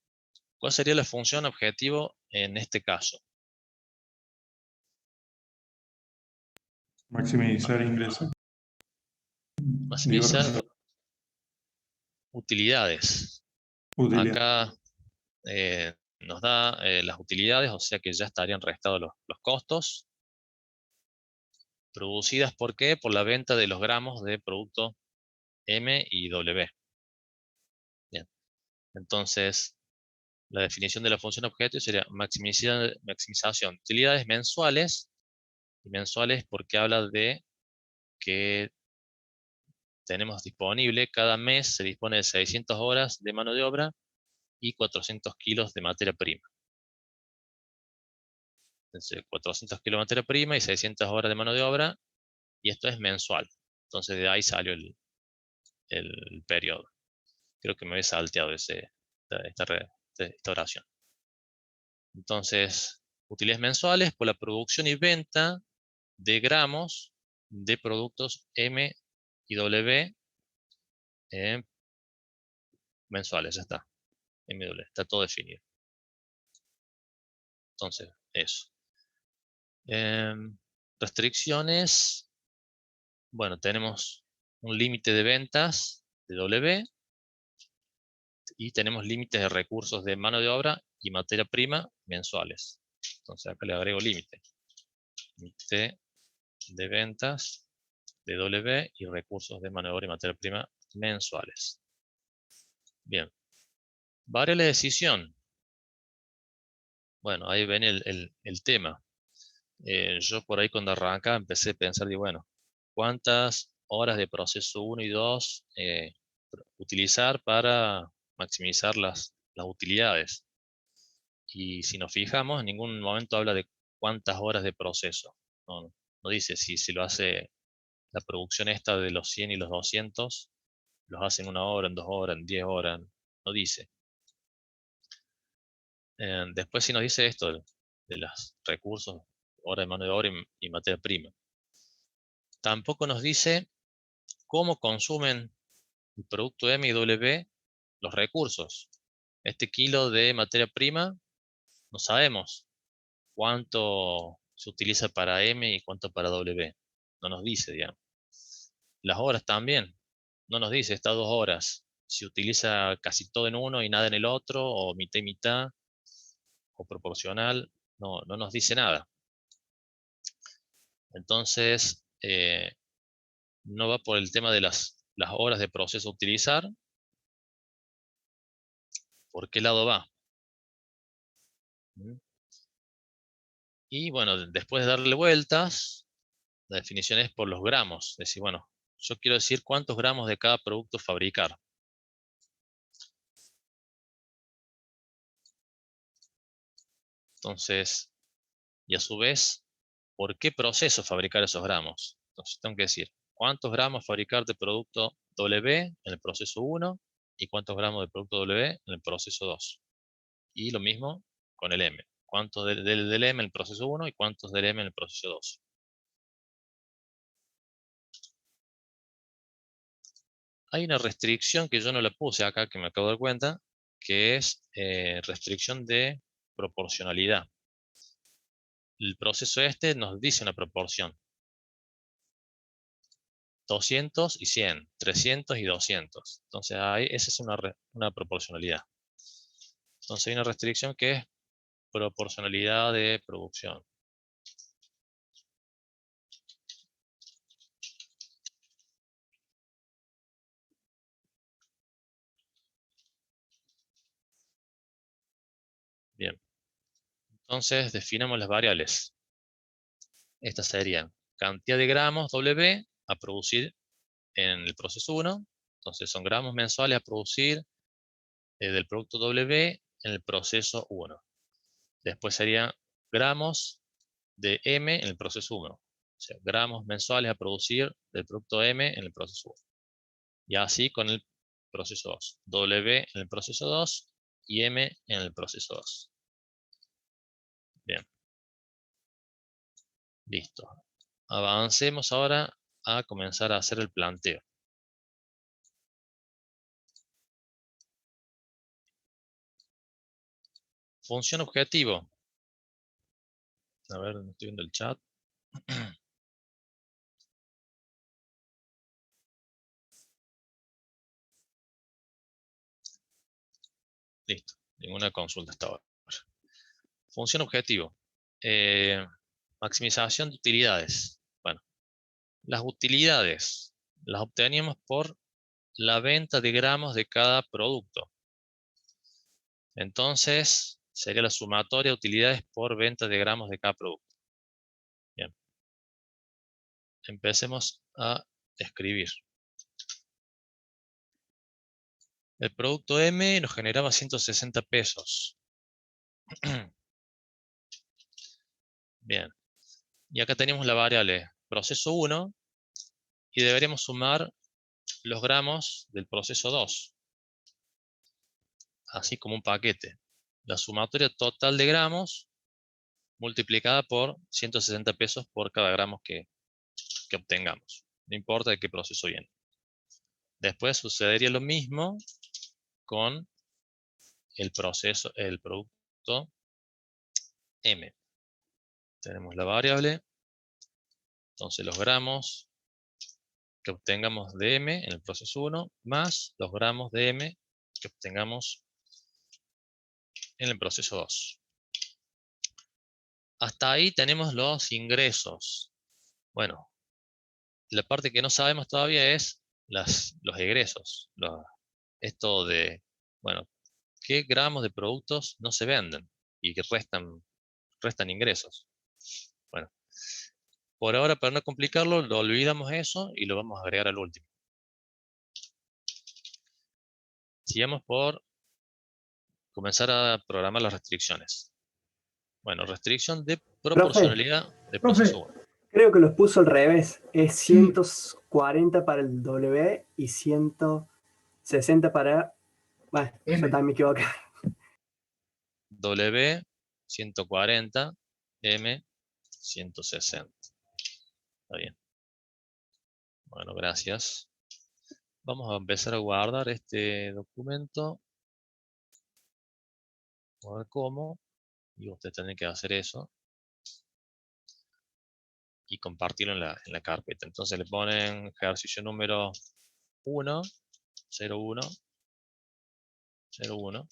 Speaker 1: ¿Cuál sería la función objetivo en este caso?
Speaker 7: Maximizar ingresos.
Speaker 1: Maximizar utilidades.
Speaker 7: Utilidad.
Speaker 1: Acá nos da las utilidades, o sea que ya estarían restados los costos. Producidas, ¿por qué? Por la venta de los gramos de producto M y W. Bien. Entonces, la definición de la función objetivo sería maximización de utilidades mensuales. Y mensuales porque habla de que tenemos disponible, cada mes se dispone de 600 horas de mano de obra y 400 kilos de materia prima. Entonces, 400 kilos de materia prima y 600 horas de mano de obra, y esto es mensual. Entonces, de ahí salió el periodo. Creo que me había salteado esta oración. Entonces, utilidades mensuales por la producción y venta de gramos de productos M y W mensuales, ya está. M y W, está todo definido. Entonces, eso. Restricciones. Bueno, tenemos un límite de ventas de W y tenemos límites de recursos de mano de obra y materia prima mensuales. Entonces acá le agrego límite. Límite de ventas de W y recursos de mano de obra y materia prima mensuales. Bien. Variable de decisión. Bueno, ahí ven el tema. Yo por ahí cuando arranca empecé a pensar, digo, bueno, ¿cuántas horas de proceso 1 y 2 utilizar para maximizar las utilidades? Y si nos fijamos, en ningún momento habla de cuántas horas de proceso. No dice si lo hace la producción esta de los 100 y los 200, los hace en 1 hora, en 2 horas, en 10 horas. No dice. Después sí nos dice esto de los recursos, hora de mano de obra y materia prima. Tampoco nos dice cómo consumen el producto M y W, los recursos. Este kilo de materia prima, no sabemos cuánto se utiliza para M y cuánto para W. No nos dice, digamos. Las horas también. No nos dice estas 2 horas. Si utiliza casi todo en uno y nada en el otro, o mitad y mitad, o proporcional. No nos dice nada. Entonces, no va por el tema de las horas de proceso a utilizar. ¿Por qué lado va? Y bueno, después de darle vueltas, la definición es por los gramos. Es decir, bueno, yo quiero decir cuántos gramos de cada producto fabricar. Entonces, y a su vez, ¿por qué proceso fabricar esos gramos? Entonces, tengo que decir cuántos gramos fabricar de producto W en el proceso 1 y cuántos gramos de producto W en el proceso 2. Y lo mismo con el M. ¿Cuántos del M en el proceso 1 y cuántos del M en el proceso 2? Hay una restricción que yo no la puse acá, que me acabo de dar cuenta, que es restricción de proporcionalidad. El proceso este nos dice una proporción. 200 y 100, 300 y 200. Entonces, esa es una proporcionalidad. Entonces, hay una restricción que es proporcionalidad de producción. Bien. Entonces, definamos las variables. Estas serían cantidad de gramos W a producir en el proceso 1. Entonces, son gramos mensuales a producir del producto W en el proceso 1. Después serían gramos de M en el proceso 1. O sea, gramos mensuales a producir del producto M en el proceso 1. Y así con el proceso 2. W en el proceso 2 y M en el proceso 2. Bien. Listo. Avancemos ahora a comenzar a hacer el planteo. Función objetivo. A ver, no estoy viendo el chat. Listo. Ninguna consulta hasta ahora. Función objetivo. Maximización de utilidades. Bueno, las utilidades las obteníamos por la venta de gramos de cada producto. Entonces, sería la sumatoria de utilidades por venta de gramos de cada producto. Bien. Empecemos a escribir. El producto M nos generaba 160 pesos. Bien. Y acá tenemos la variable proceso 1 y deberíamos sumar los gramos del proceso 2. Así como un paquete. La sumatoria total de gramos multiplicada por 160 pesos por cada gramo que obtengamos. No importa de qué proceso viene. Después sucedería lo mismo con el producto M. Tenemos la variable. Entonces los gramos que obtengamos de M en el proceso 1 más los gramos de M que obtengamos en el proceso 2. Hasta ahí tenemos los ingresos. Bueno, la parte que no sabemos todavía es los egresos. Esto de, bueno, qué gramos de productos no se venden y que restan ingresos. Bueno, por ahora, para no complicarlo, lo olvidamos eso y lo vamos a agregar al último. Sigamos por comenzar a programar las restricciones. Bueno, restricción de proporcionalidad de proceso 1.
Speaker 9: Creo que los puso al revés. Es 140 para el W y 160 para... Bueno, yo también me equivoqué.
Speaker 1: W 140, M 160. Está bien. Bueno, gracias. Vamos a empezar a guardar este documento. A ver cómo. Y ustedes tienen que hacer eso. Y compartirlo en la carpeta. Entonces le ponen ejercicio número 1, 01, 01.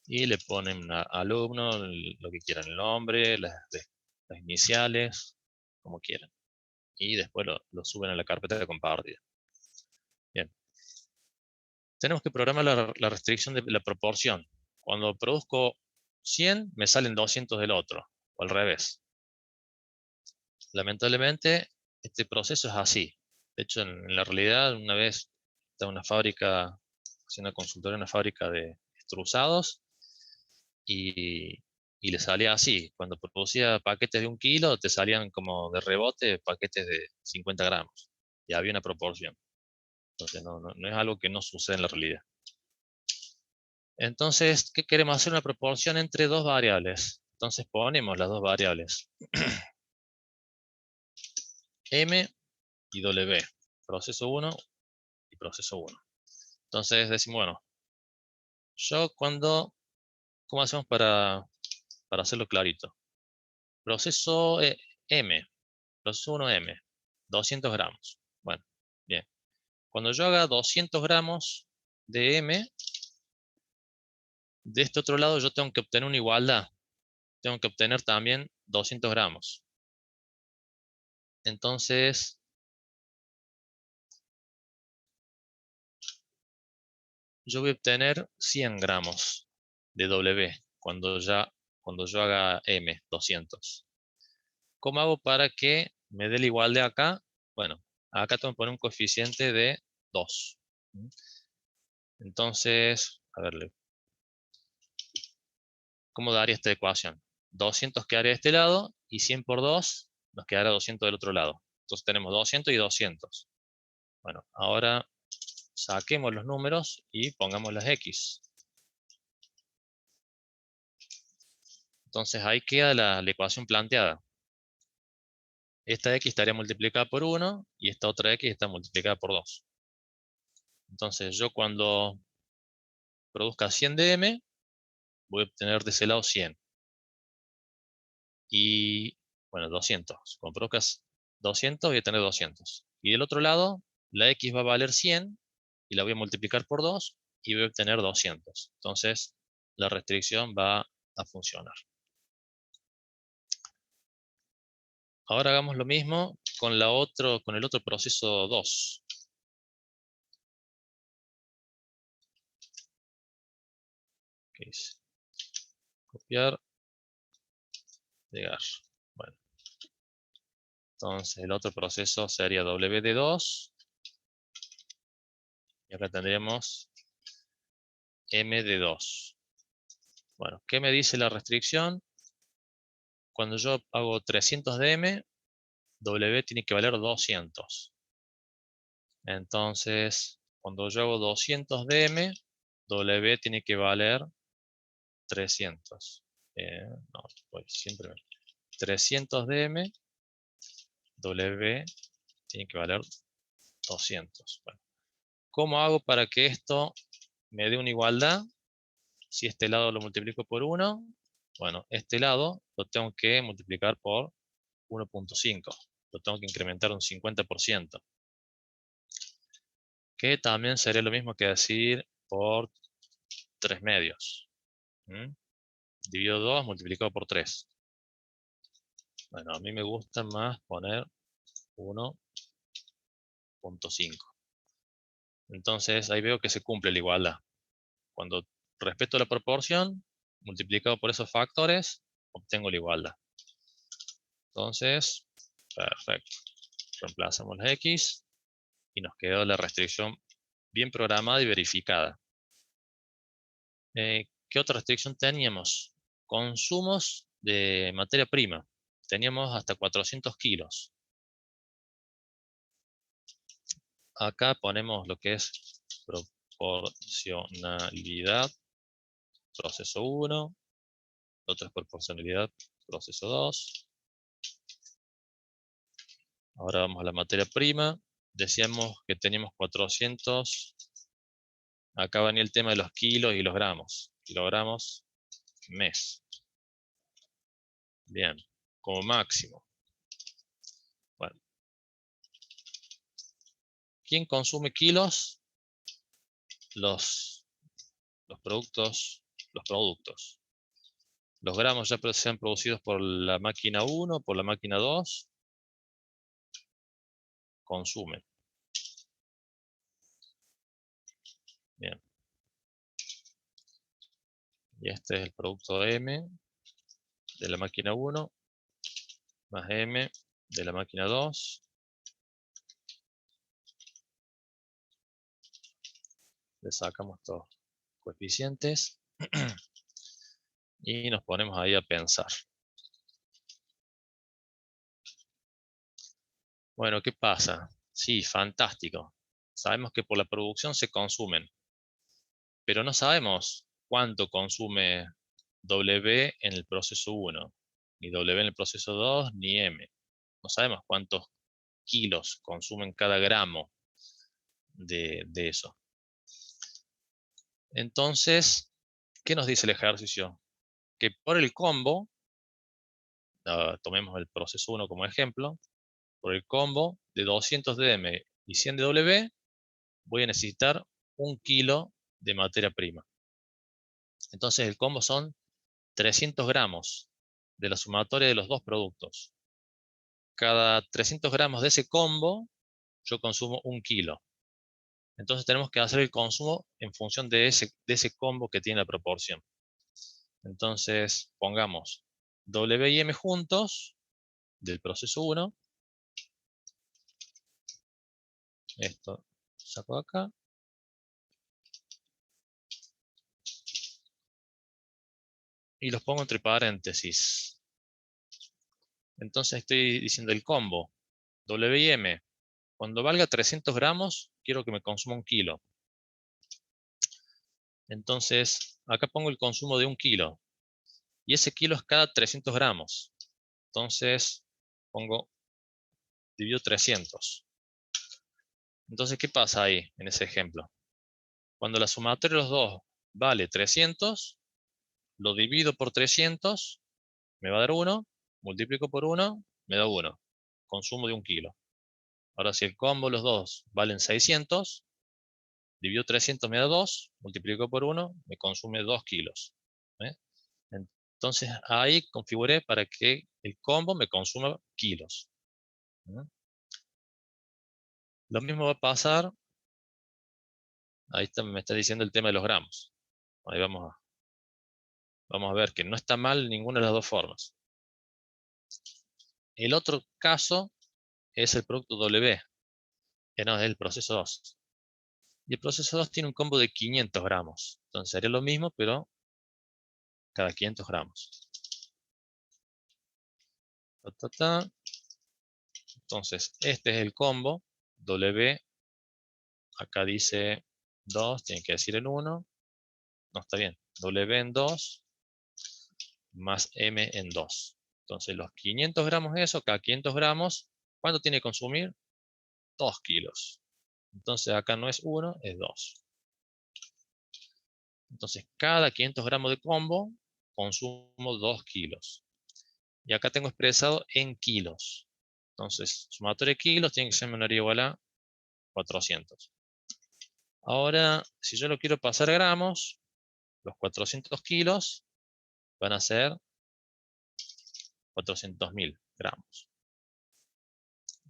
Speaker 1: Y le ponen alumno, lo que quieran, el nombre, las iniciales, como quieran. Y después lo suben a la carpeta de compartida. Bien. Tenemos que programar la restricción de la proporción. Cuando produzco 100, me salen 200 del otro, o al revés. Lamentablemente, este proceso es así. De hecho, en la realidad, una vez estaba en una fábrica, haciendo una consultoría en una fábrica de extrusados, y le salía así. Cuando producía paquetes de 1 kilo, te salían como de rebote paquetes de 50 gramos. Y había una proporción. Entonces, no es algo que no sucede en la realidad. Entonces, ¿qué queremos hacer? Una proporción entre dos variables. Entonces ponemos las dos variables. M y W. Proceso 1 y proceso 1. Entonces decimos, bueno, ¿cómo hacemos para hacerlo clarito? Proceso M. Proceso 1M. 200 gramos. Bueno, bien. Cuando yo haga 200 gramos de M, de este otro lado yo tengo que obtener una igualdad. Tengo que obtener también 200 gramos. Entonces, yo voy a obtener 100 gramos de W cuando yo haga M, 200. ¿Cómo hago para que me dé la igualdad acá? Bueno, acá tengo que poner un coeficiente de 2. Entonces, a ver, ¿cómo daría esta ecuación? 200 quedaría de este lado y 100 por 2 nos quedará 200 del otro lado. Entonces tenemos 200 y 200. Bueno, ahora saquemos los números y pongamos las X. Entonces ahí queda la ecuación planteada. Esta X estaría multiplicada por 1 y esta otra X está multiplicada por 2. Entonces yo cuando produzca 100 de M, voy a obtener de ese lado 100. Y, bueno, 200. Cuando produzcas 200, voy a tener 200. Y del otro lado, la X va a valer 100 y la voy a multiplicar por 2 y voy a obtener 200. Entonces, la restricción va a funcionar. Ahora hagamos lo mismo con el otro proceso 2. Copiar, pegar. Bueno. Entonces el otro proceso sería WD2. Y acá tendríamos MD2. Bueno, ¿qué me dice la restricción? Cuando yo hago 300 de M, W tiene que valer 200. Entonces, cuando yo hago 200 de M, W tiene que valer 300. No, pues siempre 300 de M, W tiene que valer 200. Bueno, ¿cómo hago para que esto me dé una igualdad? Si este lado lo multiplico por 1, bueno, este lado lo tengo que multiplicar por 1.5. Lo tengo que incrementar un 50%. Que también sería lo mismo que decir por 3 medios. Dividido 2 multiplicado por 3. Bueno, a mí me gusta más poner 1.5. Entonces ahí veo que se cumple la igualdad. Cuando respeto la proporción, multiplicado por esos factores, obtengo la igualdad. Entonces, perfecto. Reemplazamos la X y nos quedó la restricción bien programada y verificada. ¿Qué otra restricción teníamos? Consumos de materia prima. Teníamos hasta 400 kilos. Acá ponemos lo que es proporcionalidad, proceso 1. Otro es proporcionalidad, proceso 2. Ahora vamos a la materia prima decíamos que teníamos 400. Acá venía el tema de los kilos y los gramos. Kilogramos mes. Bien, como máximo. Bueno. ¿Quién consume kilos? Los productos. Los gramos ya sean producidos por la máquina 1, por la máquina 2. Consumen. Bien. Y este es el producto M de la máquina 1 más M de la máquina 2. Le sacamos todos los coeficientes y nos ponemos ahí a pensar. Bueno, ¿qué pasa? Sí, fantástico. Sabemos que por la producción se consumen, pero no sabemos cuánto consume W en el proceso 1, ni W en el proceso 2, ni M. No sabemos cuántos kilos consumen cada gramo de eso. Entonces, ¿qué nos dice el ejercicio? Que por el combo, tomemos el proceso 1 como ejemplo, por el combo de 200 de M y 100 de W, voy a necesitar 1 kilo de materia prima. Entonces el combo son 300 gramos de la sumatoria de los dos productos. Cada 300 gramos de ese combo, yo consumo 1 kilo. Entonces tenemos que hacer el consumo en función de ese combo que tiene la proporción. Entonces pongamos W y M juntos del proceso 1. Esto saco acá. Y los pongo entre paréntesis. Entonces estoy diciendo el combo W y M. Cuando valga 300 gramos, quiero que me consuma 1 kilo. Entonces, acá pongo el consumo de 1 kilo. Y ese kilo es cada 300 gramos. Entonces, divido 300. Entonces, ¿qué pasa ahí en ese ejemplo? Cuando la sumatoria de los dos vale 300, lo divido por 300, me va a dar 1, multiplico por 1, me da 1. Consumo de 1 kilo. Ahora, si el combo los dos valen 600, divido 300, me da 2, multiplico por 1, me consume 2 kilos. ¿Eh? Entonces, ahí configuré para que el combo me consuma kilos. Lo mismo va a pasar, ahí me está diciendo el tema de los gramos. Ahí vamos a ver que no está mal ninguna de las dos formas. El otro caso es el producto W, que no es el proceso 2. Y el proceso 2 tiene un combo de 500 gramos. Entonces haría lo mismo, pero cada 500 gramos. Entonces, este es el combo. W, acá dice 2, tiene que decir el 1. No, está bien. W en 2 más M en 2. Entonces, los 500 gramos de eso, cada 500 gramos, ¿cuánto tiene que consumir? 2 kilos. Entonces, acá no es 1, es 2. Entonces, cada 500 gramos de combo, consumo 2 kilos. Y acá tengo expresado en kilos. Entonces, sumatoria de kilos tiene que ser menor o igual a 400. Ahora, si yo lo quiero pasar a gramos, los 400 kilos van a ser 400.000 gramos.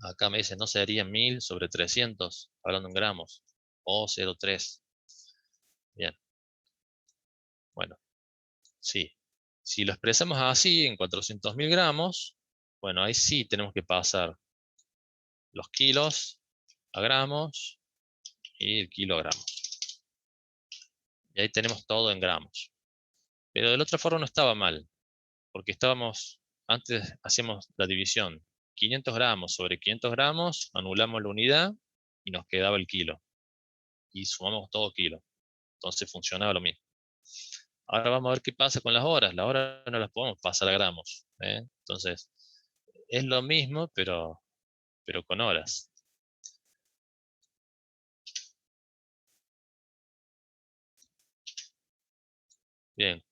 Speaker 1: Acá me dice, no sería 1000 sobre 300, hablando en gramos, o 0,3. Bien. Bueno, sí. Si lo expresamos así, en 400.000 gramos, bueno, ahí sí tenemos que pasar los kilos a gramos y el kilo a gramos. Y ahí tenemos todo en gramos. Pero de la otra forma no estaba mal, porque antes hacíamos la división. 500 gramos sobre 500 gramos, anulamos la unidad y nos quedaba el kilo. Y sumamos todo kilo. Entonces funcionaba lo mismo. Ahora vamos a ver qué pasa con las horas. Las horas no las podemos pasar a gramos. Entonces, es lo mismo, pero con horas. Bien.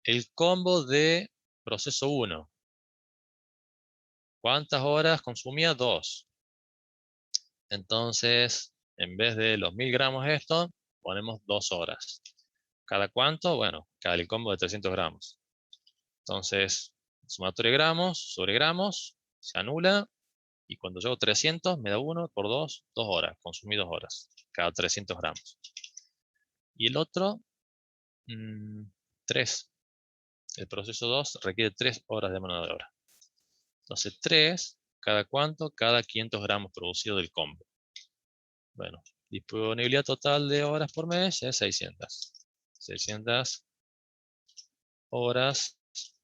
Speaker 1: El combo de proceso 1. ¿Cuántas horas consumía? 2. Entonces, en vez de los 1000 gramos esto, ponemos 2 horas. ¿Cada cuánto? Bueno, cada el combo de 300 gramos. Entonces, sumatorio de gramos sobre gramos, se anula. Y cuando llego a 300, me da 1 por 2, 2 horas. Consumí 2 horas, cada 300 gramos. Y el otro, 3. El proceso 2 requiere 3 horas de mano de obra. Entonces, 3, ¿cada cuánto? Cada 500 gramos producido del combo. Bueno, disponibilidad total de horas por mes es 600. 600 horas,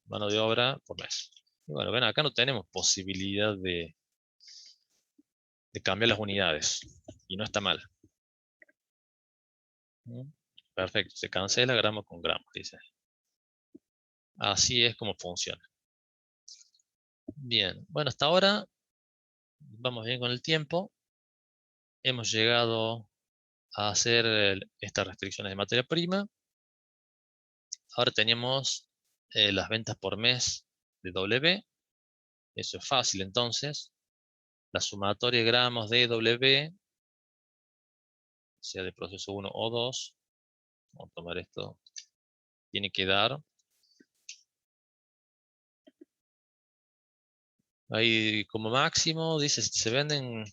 Speaker 1: mano de obra por mes. Y bueno, ven, acá no tenemos posibilidad de cambiar las unidades. Y no está mal. Perfecto, se cancela gramo con gramo, dice. Así es como funciona. Bien, bueno, hasta ahora vamos bien con el tiempo. Hemos llegado a hacer estas restricciones de materia prima. Ahora tenemos las ventas por mes de W. Eso es fácil entonces. La sumatoria de gramos de W, sea de proceso 1 o 2, vamos a tomar esto, tiene que dar. Ahí como máximo, dice, se venden,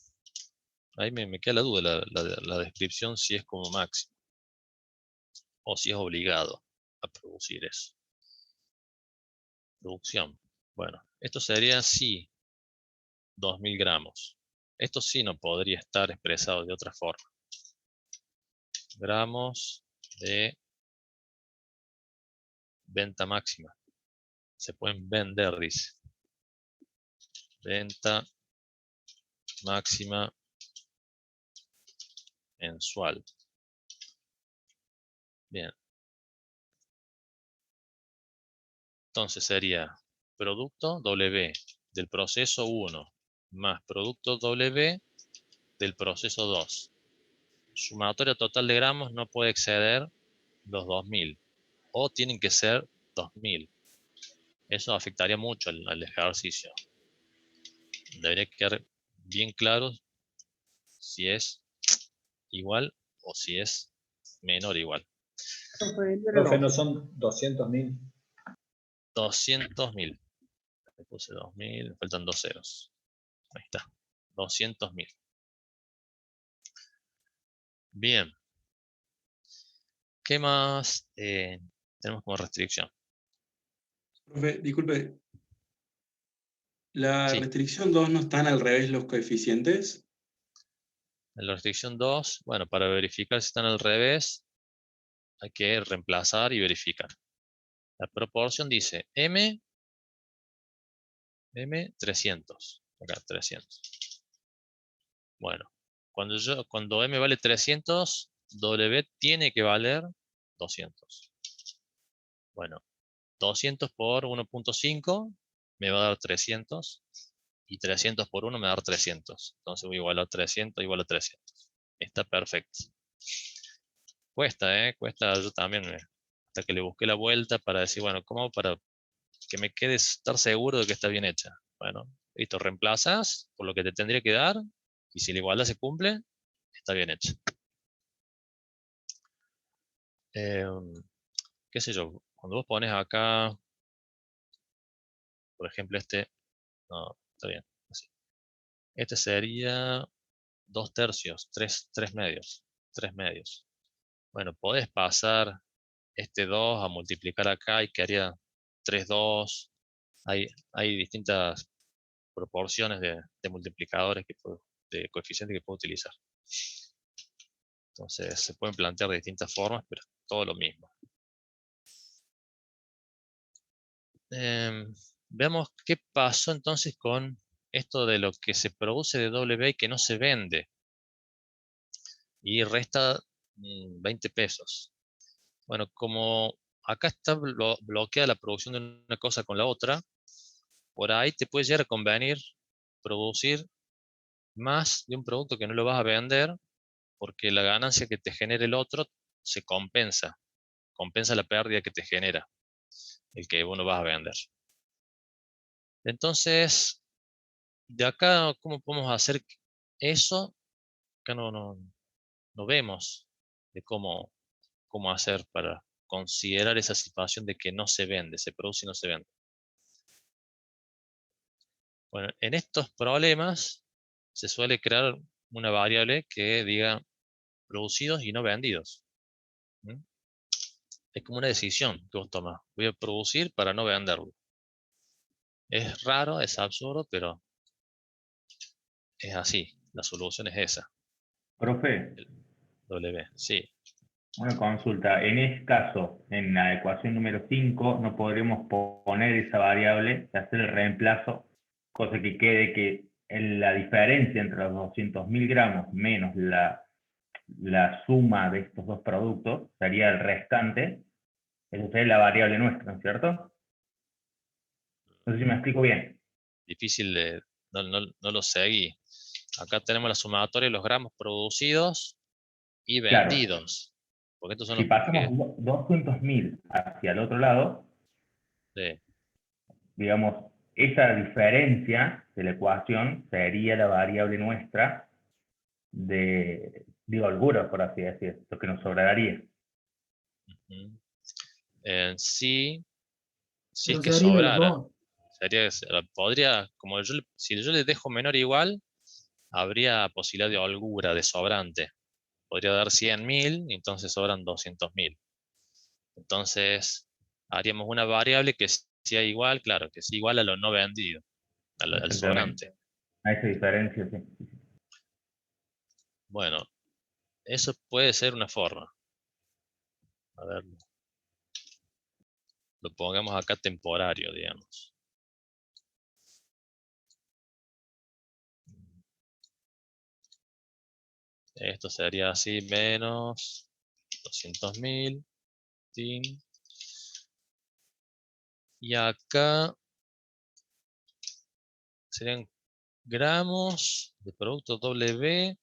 Speaker 1: ahí me queda la duda, la descripción si es como máximo, o si es obligado a producir eso. Producción. Bueno, esto sería sí 2000 gramos. Esto sí no podría estar expresado de otra forma. Gramos de venta máxima. Se pueden vender, dice. Venta máxima mensual. Bien. Entonces sería producto W del proceso 1 más producto W del proceso 2. Sumatoria total de gramos no puede exceder los 2000 o tienen que ser 2000. Eso afectaría mucho al ejercicio. Debería quedar bien claro si es igual o si es menor o igual.
Speaker 8: Profe, no son 200.000.
Speaker 1: 200.000. Le puse 2000, me faltan 2 ceros. Ahí está. 200.000. Bien. ¿Qué más tenemos como restricción?
Speaker 3: Profe, disculpe. ¿La
Speaker 1: Sí.
Speaker 3: restricción 2 no están al revés los coeficientes?
Speaker 1: En la restricción 2, bueno, para verificar si están al revés, hay que reemplazar y verificar. La proporción dice M 300. Acá 300. Bueno, cuando M vale 300, W tiene que valer 200. Bueno, 200 por 1.5 me va a dar 300. Y 300 por 1 me va a dar 300. Entonces voy a igualar 300 igual a 300. Está perfecto. Cuesta, cuesta. Yo también, hasta que le busqué la vuelta para decir, bueno, ¿cómo para que me quede estar seguro de que está bien hecha? Bueno, listo, reemplazas por lo que te tendría que dar. Y si la igualdad se cumple, está bien hecha. Qué sé yo, cuando vos pones acá, por ejemplo, no, está bien, así. Este sería 2/3, 3 medios, 3 medios. Bueno, podés pasar este 2 a multiplicar acá y quedaría 3/2. Hay distintas proporciones de multiplicadores, de coeficientes que puedo utilizar. Entonces se pueden plantear de distintas formas, pero todo lo mismo. Veamos qué pasó entonces con esto de lo que se produce de W y que no se vende. Y resta 20 pesos. Bueno, como acá está bloqueada la producción de una cosa con la otra, por ahí te puede llegar a convenir producir más de un producto que no lo vas a vender porque la ganancia que te genere el otro se compensa. compensa la pérdida que te genera el que uno vas a vender. Entonces, de acá, ¿cómo podemos hacer eso? Acá no vemos de cómo hacer para considerar esa situación de que no se vende, se produce y no se vende. Bueno, en estos problemas se suele crear una variable que diga producidos y no vendidos. ¿Mm? Es como una decisión que vos tomás. Voy a producir para no venderlo. Es raro, es absurdo, pero es así. La solución es esa.
Speaker 6: Profe,
Speaker 1: W, sí.
Speaker 6: una consulta. En este caso, en la ecuación número 5, no podremos poner esa variable y hacer el reemplazo, cosa que quede que la diferencia entre los 200.000 gramos menos la suma de estos dos productos sería el restante. Esa sería la variable nuestra, ¿no es cierto? No sé si me explico bien.
Speaker 1: Difícil de... No lo seguí. Acá tenemos la sumatoria de los gramos producidos y
Speaker 6: Claro.
Speaker 1: vendidos. Porque estos son
Speaker 6: Si
Speaker 1: los
Speaker 6: pasamos
Speaker 1: que...
Speaker 6: 200.000 hacia el otro lado,
Speaker 1: Sí.
Speaker 6: digamos, esa diferencia de la ecuación sería la variable nuestra de holgura, por así decir, lo que nos sobraría.
Speaker 1: Ujú. Sí es
Speaker 10: Pero
Speaker 1: que
Speaker 10: sería de los
Speaker 1: sobrara.
Speaker 10: dos.
Speaker 1: Podría, si yo le dejo menor igual, habría posibilidad de holgura, de sobrante. Podría dar 100.000 y entonces sobran 200.000. Entonces, haríamos una variable que sea igual, claro, que sea igual a lo no vendido, al
Speaker 6: Exactamente.
Speaker 1: sobrante.
Speaker 6: A esa diferencia, sí.
Speaker 1: Bueno, eso puede ser una forma. A ver, lo pongamos acá temporario, digamos. Esto sería así, menos 200.000. Y acá serían gramos de producto W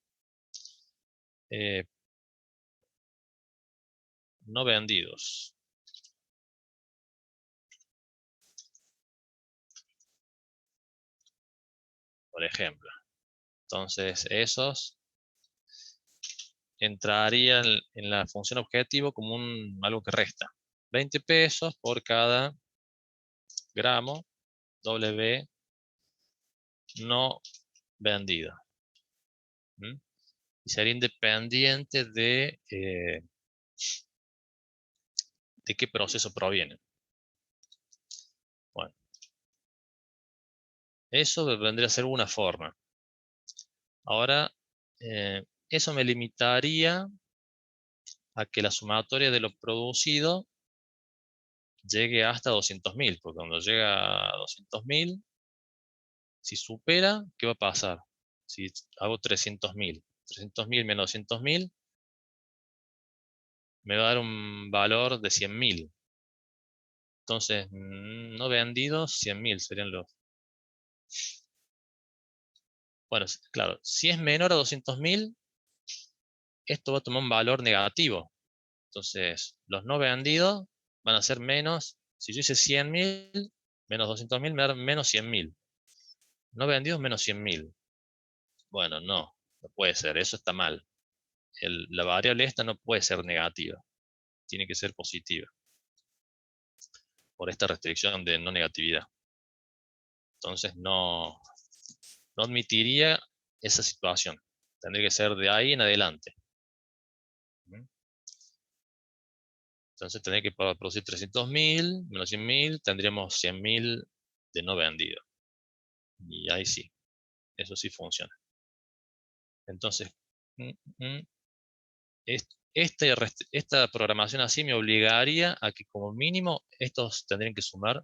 Speaker 1: no vendidos. Por ejemplo. Entonces, esos entrarían en la función objetivo como algo que resta. 20 pesos por cada gramo W no vendido. ¿Mm? Y sería independiente de qué proceso proviene. Bueno, eso vendría a ser una forma. Ahora, eso me limitaría a que la sumatoria de lo producido llegue hasta 200.000, porque cuando llega a 200.000, si supera, ¿qué va a pasar? Si hago 300.000, 300.000 menos 200.000, me va a dar un valor de 100.000. Entonces, no vendidos, 100.000 serían los... Bueno, claro, si es menor a 200.000, esto va a tomar un valor negativo. Entonces, los no vendidos van a ser menos, si yo hice 100.000, menos 200.000 me da menos 100.000. No vendidos menos 100.000. Bueno, no puede ser, eso está mal. La variable esta no puede ser negativa, tiene que ser positiva. Por esta restricción de no negatividad. Entonces no admitiría esa situación. Tendría que ser de ahí en adelante. Entonces tendría que producir 300.000 menos 100.000, tendríamos 100.000 de no vendido. Y ahí sí, eso sí funciona. Entonces, esta programación así me obligaría a que como mínimo estos tendrían que sumar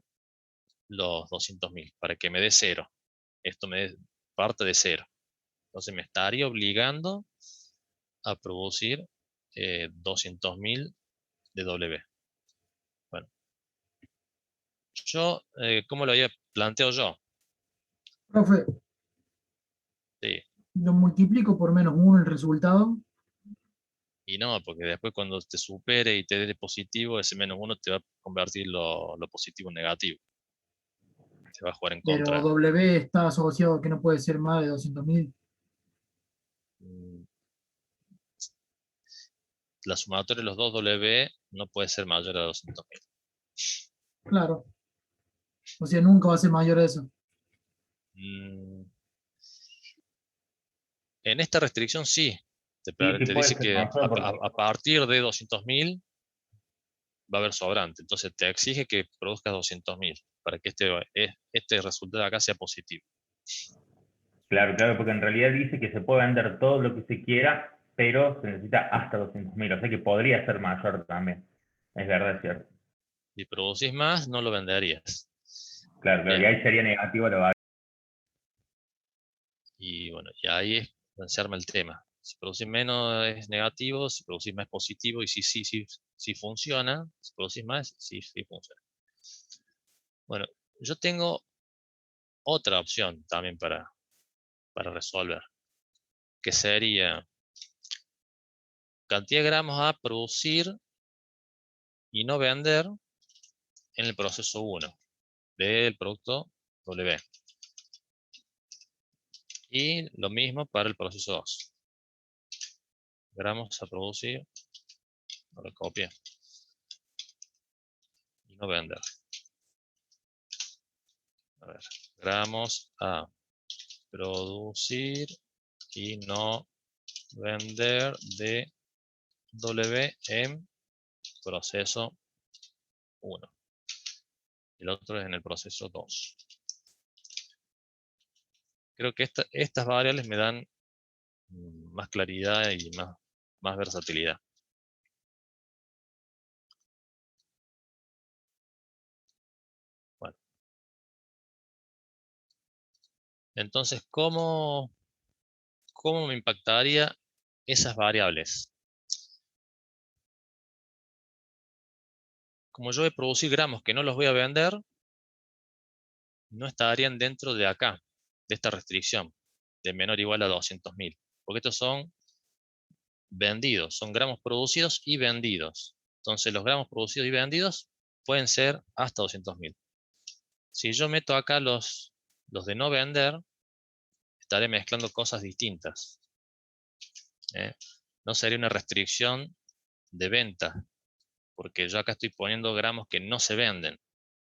Speaker 1: los 200.000 para que me dé 0. Esto me dé parte de 0. Entonces me estaría obligando a producir 200.000 de W. Bueno, yo, ¿cómo lo había planteado yo?
Speaker 10: Profe,
Speaker 1: Sí.
Speaker 10: lo multiplico por -1 el resultado.
Speaker 1: Y no, porque después cuando te supere y te dé positivo, ese -1 te va a convertir lo positivo en negativo. Te va a jugar en
Speaker 10: Pero
Speaker 1: contra.
Speaker 10: W está asociado a que no puede ser más de 200.000.
Speaker 1: Mm, La sumatoria de los dos W no puede ser mayor a 200.000.
Speaker 10: Claro. O sea, nunca va a ser mayor a eso.
Speaker 1: Mm, En esta restricción sí.
Speaker 6: Sí,
Speaker 1: Te
Speaker 6: puede
Speaker 1: dice
Speaker 6: ser
Speaker 1: que
Speaker 6: mayor porque
Speaker 1: a partir de 200.000 va a haber sobrante. Entonces te exige que produzcas 200.000 para que este resultado de acá sea positivo.
Speaker 6: Claro, porque en realidad dice que se puede vender todo lo que se quiera, pero se necesita hasta 200.000, o sea que podría ser mayor también. Es verdad, es cierto.
Speaker 1: Si producís más, no lo venderías.
Speaker 6: Claro, y
Speaker 1: Bien.
Speaker 6: ahí sería negativo la variable.
Speaker 1: Y bueno, y ahí es donde se arma el tema. Si producís menos es negativo, si producís más es positivo, y si funciona, si producís más, sí funciona. Bueno, yo tengo otra opción también para resolver, que sería cantidad de gramos a producir y no vender en el proceso 1 del producto W. Y lo mismo para el proceso 2. Gramos a producir, no lo copié, y no vender. A ver, gramos a producir y no vender de W en proceso 1. El otro es en el proceso 2. Creo que estas variables me dan más claridad y más versatilidad. Bueno. Entonces, ¿cómo me impactaría esas variables? Como yo voy a producir gramos que no los voy a vender, no estarían dentro de acá, de esta restricción, de menor o igual a 200.000. Porque estos son vendidos, son gramos producidos y vendidos. Entonces los gramos producidos y vendidos pueden ser hasta 200.000. Si yo meto acá los de no vender, estaré mezclando cosas distintas. No sería una restricción de venta, porque yo acá estoy poniendo gramos que no se venden.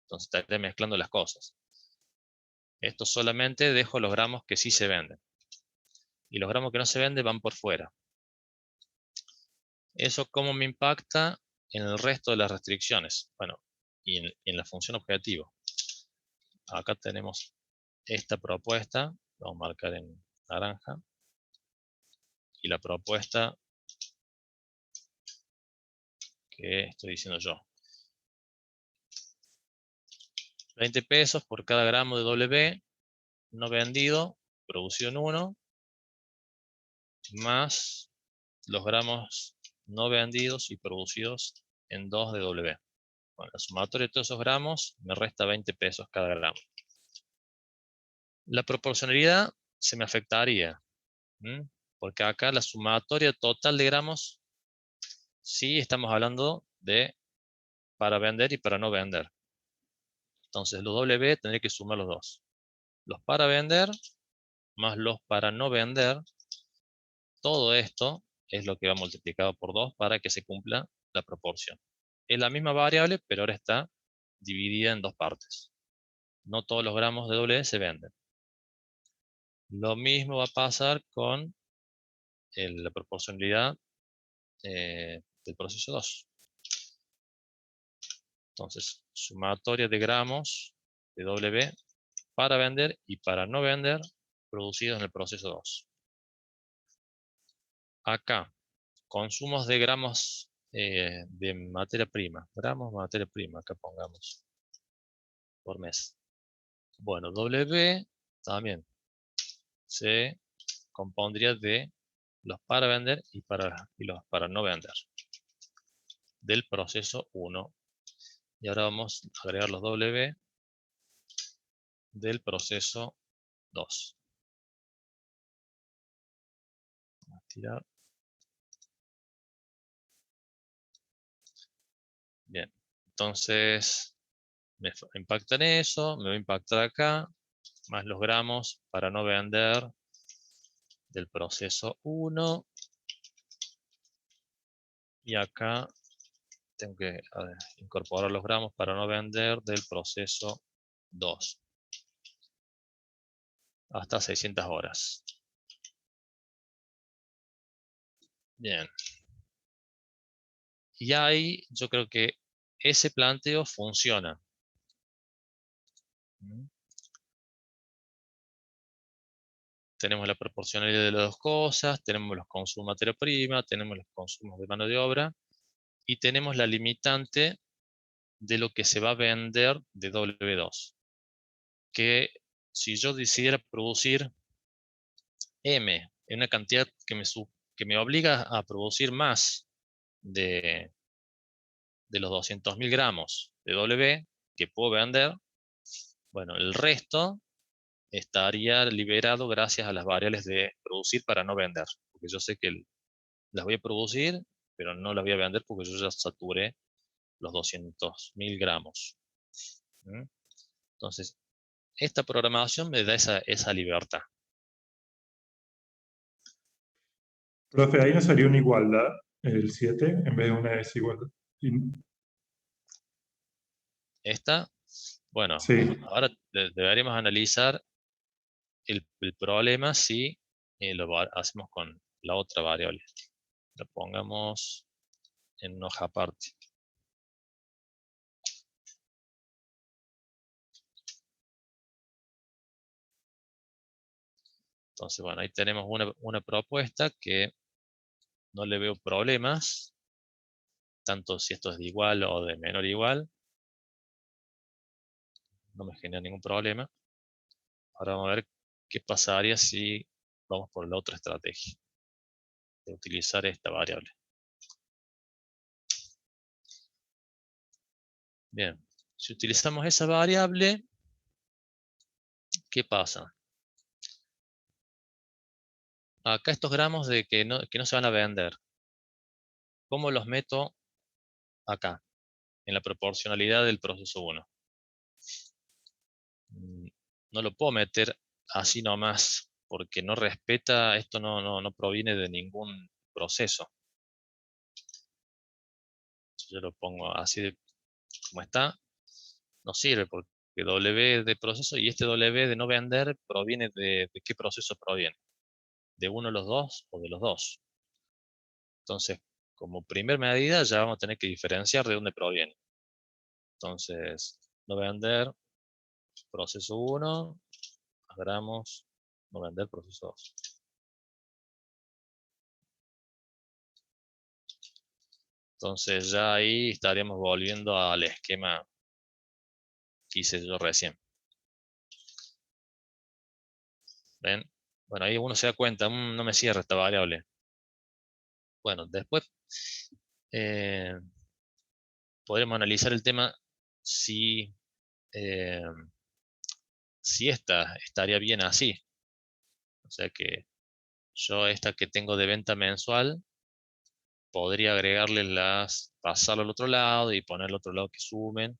Speaker 1: Entonces estaré mezclando las cosas. Esto solamente dejo los gramos que sí se venden. Y los gramos que no se venden van por fuera. ¿Eso cómo me impacta en el resto de las restricciones? Bueno, y en la función objetivo. Acá tenemos esta propuesta. Vamos a marcar en naranja. Y la propuesta que estoy diciendo yo. 20 pesos por cada gramo de W no vendido, producido en 1, más los gramos no vendidos y producidos en 2 de W. Bueno, la sumatoria de todos esos gramos me resta 20 pesos cada gramo. La proporcionalidad se me afectaría, porque acá la sumatoria total de gramos, sí estamos hablando de para vender y para no vender. Entonces los W tendré que sumar los dos. Los para vender más los para no vender. Todo esto es lo que va multiplicado por 2 para que se cumpla la proporción. Es la misma variable, pero ahora está dividida en dos partes. No todos los gramos de W se venden. Lo mismo va a pasar con la proporcionalidad del proceso 2. Entonces, sumatoria de gramos de W para vender y para no vender producidos en el proceso 2. Acá, consumos de gramos de materia prima. Gramos de materia prima, acá pongamos, por mes. Bueno, W también se compondría de los para vender y los para no vender del proceso 1. Y ahora vamos a agregar los W del proceso 2. Vamos a tirar. Entonces, me impacta en eso, me va a impactar acá, más los gramos para no vender del proceso 1. Y acá tengo que incorporar los gramos para no vender del proceso 2. Hasta 600 horas. Bien. Y ahí yo creo que ese planteo funciona. Tenemos la proporcionalidad de las dos cosas, tenemos los consumos de materia prima, tenemos los consumos de mano de obra y tenemos la limitante de lo que se va a vender de W2. Que si yo decidiera producir M en una cantidad que me obliga a producir más de los 200.000 gramos de W que puedo vender, bueno, el resto estaría liberado gracias a las variables de producir para no vender. Porque yo sé que las voy a producir, pero no las voy a vender porque yo ya saturé los 200.000 gramos. Entonces, esta programación me da esa libertad.
Speaker 7: Profe, ahí no sería una igualdad el 7 en vez de una desigualdad.
Speaker 1: Esta, bueno,
Speaker 7: Sí.
Speaker 1: ahora deberíamos analizar el problema si lo hacemos con la otra variable. Lo pongamos en una hoja aparte. Entonces, bueno, ahí tenemos una propuesta que no le veo problemas, tanto si esto es de igual o de menor igual. No me genera ningún problema. Ahora vamos a ver qué pasaría si vamos por la otra estrategia de utilizar esta variable. Bien, si utilizamos esa variable, ¿qué pasa? Acá estos gramos de que no se van a vender, ¿cómo los meto acá? En la proporcionalidad del proceso 1. No lo puedo meter así nomás, porque no respeta, esto no proviene de ningún proceso. Si yo lo pongo así como está, no sirve porque W de proceso y este W de no vender proviene ¿de qué proceso proviene? ¿De uno de los dos o de los dos? Entonces, como primer medida ya vamos a tener que diferenciar de dónde proviene. Entonces, no vender proceso 1, gramos, no vender proceso 2. Entonces ya ahí estaríamos volviendo al esquema que hice yo recién. ¿Ven? Bueno, ahí uno se da cuenta, no me cierra esta variable. Bueno, después podremos analizar el tema si esta estaría bien así. O sea que yo esta que tengo de venta mensual, podría agregarle pasarlo al otro lado y poner al otro lado que sumen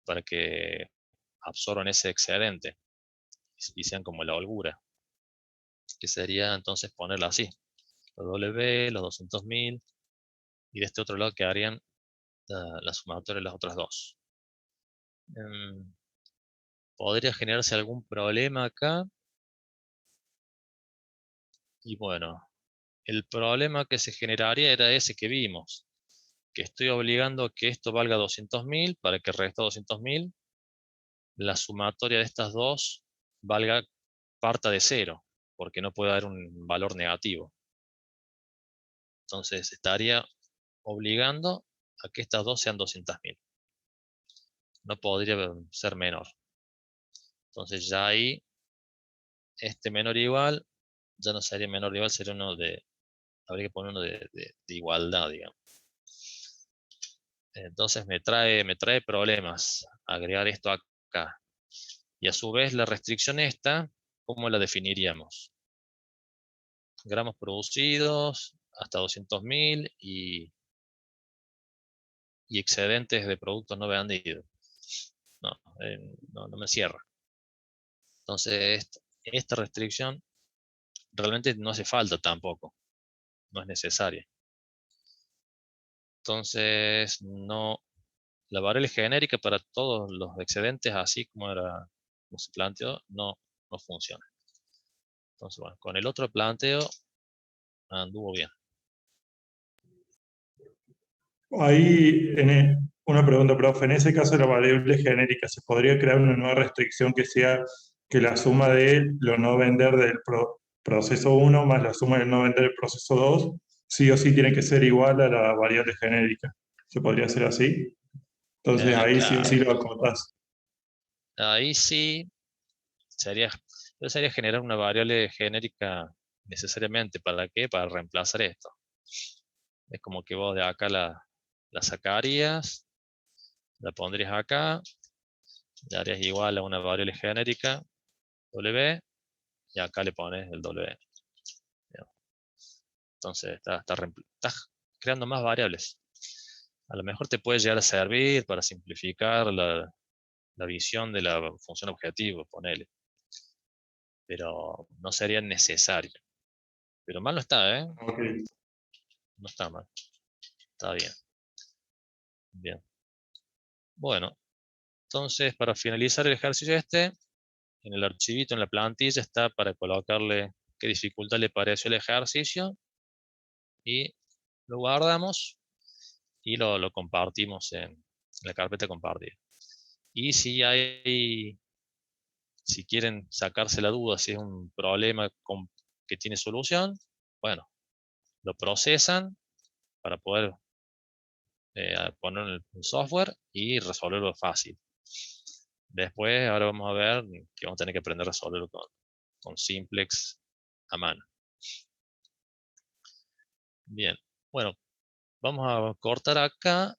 Speaker 1: para que absorban ese excedente y sean como la holgura. Que sería entonces ponerla así. Los W, los 200.000 y de este otro lado quedarían la sumatoria de las otras dos. Podría generarse algún problema acá. Y bueno, el problema que se generaría era ese que vimos. Que estoy obligando a que esto valga 200.000 para que el resto 200.000. La sumatoria de estas dos parta de 0, porque no puede haber un valor negativo. Entonces estaría obligando a que estas dos sean 200.000. No podría ser menor. Entonces ya ahí, este menor igual, ya no sería menor igual, sería uno habría que poner uno de igualdad, digamos. Entonces me trae problemas agregar esto acá. Y a su vez la restricción esta, ¿cómo la definiríamos? Gramos producidos hasta 200.000 y y excedentes de productos no vendidos. No me cierra. Entonces, esta restricción realmente no hace falta tampoco. No es necesaria. Entonces, la variable genérica para todos los excedentes, así como se planteó, no funciona. Entonces, bueno, con el otro planteo anduvo bien.
Speaker 7: Ahí, una pregunta, profe. En ese caso de la variable genérica, ¿se podría crear una nueva restricción que sea que la suma de lo no vender del proceso 1 más la suma del no vender del proceso 2, sí o sí tiene que ser igual a la variable genérica? ¿Se podría hacer así? Entonces ahí sí o sí lo acotás.
Speaker 1: Ahí sí sería generar una variable genérica necesariamente. ¿Para qué? Para reemplazar esto. Es como que vos de acá la sacarías, la pondrías acá, le harías igual a una variable genérica, W, y acá le pones el W. Entonces estás creando más variables. A lo mejor te puede llegar a servir para simplificar la visión de la función objetivo, ponele. Pero no sería necesario. Pero mal no está, ¿eh?
Speaker 7: Ok.
Speaker 1: No está mal. Está bien. Bien. Bueno, entonces para finalizar el ejercicio en el archivito, en la plantilla, está para colocarle qué dificultad le pareció el ejercicio y lo guardamos y lo compartimos en la carpeta compartida. Y si quieren sacarse la duda, si es un problema que tiene solución, bueno, lo procesan para poder ponerlo en el software y resolverlo fácil. Después, ahora vamos a ver que vamos a tener que aprender a resolverlo con simplex a mano. Bien, bueno, vamos a cortar acá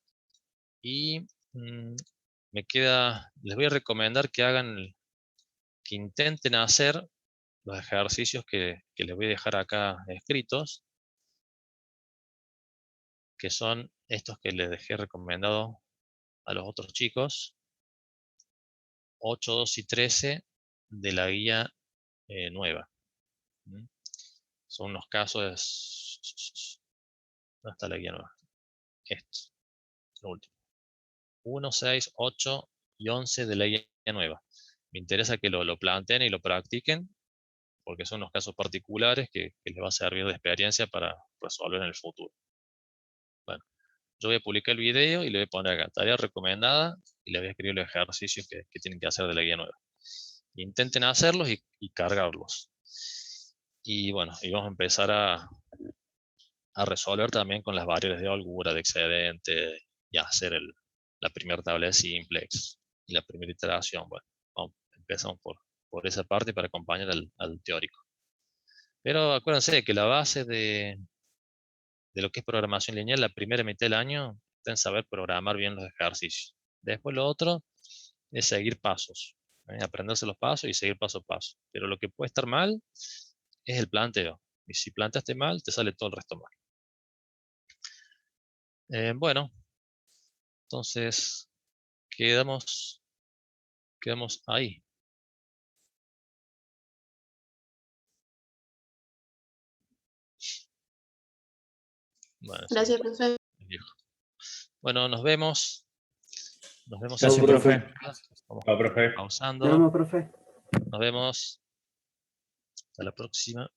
Speaker 1: y les voy a recomendar que intenten hacer los ejercicios que les voy a dejar acá escritos, que son estos que les dejé recomendado a los otros chicos, 8, 2 y 13 de la guía nueva. Son unos casos. ¿Dónde está la guía nueva? Esto, lo último. 1, 6, 8 y 11 de la guía nueva. Me interesa que lo planteen y lo practiquen, porque son unos casos particulares que les va a servir de experiencia para resolver en el futuro. Bueno, yo voy a publicar el video y le voy a poner acá tarea recomendada y le voy a escribir los ejercicios que tienen que hacer de la guía nueva. Intenten hacerlos y cargarlos. Y bueno, y vamos a empezar a resolver también con las variables de holgura, de excedente, y hacer la primera tabla de simplex y la primera iteración. Bueno, empezamos por esa parte para acompañar al teórico. Pero acuérdense que la base de lo que es programación lineal, la primera mitad del año, está en saber programar bien los ejercicios. Después lo otro es seguir pasos, aprenderse los pasos y seguir paso a paso. Pero lo que puede estar mal es el planteo. Y si planteaste mal, te sale todo el resto mal. Bueno, entonces quedamos ahí. Bueno,
Speaker 2: Gracias, profe.
Speaker 1: bueno, nos vemos. Nos vemos.
Speaker 5: Gracias, profe.
Speaker 1: Vamos
Speaker 6: Chao, profe.
Speaker 1: pausando.
Speaker 9: Nos vemos, profe.
Speaker 1: Nos vemos. Hasta la próxima.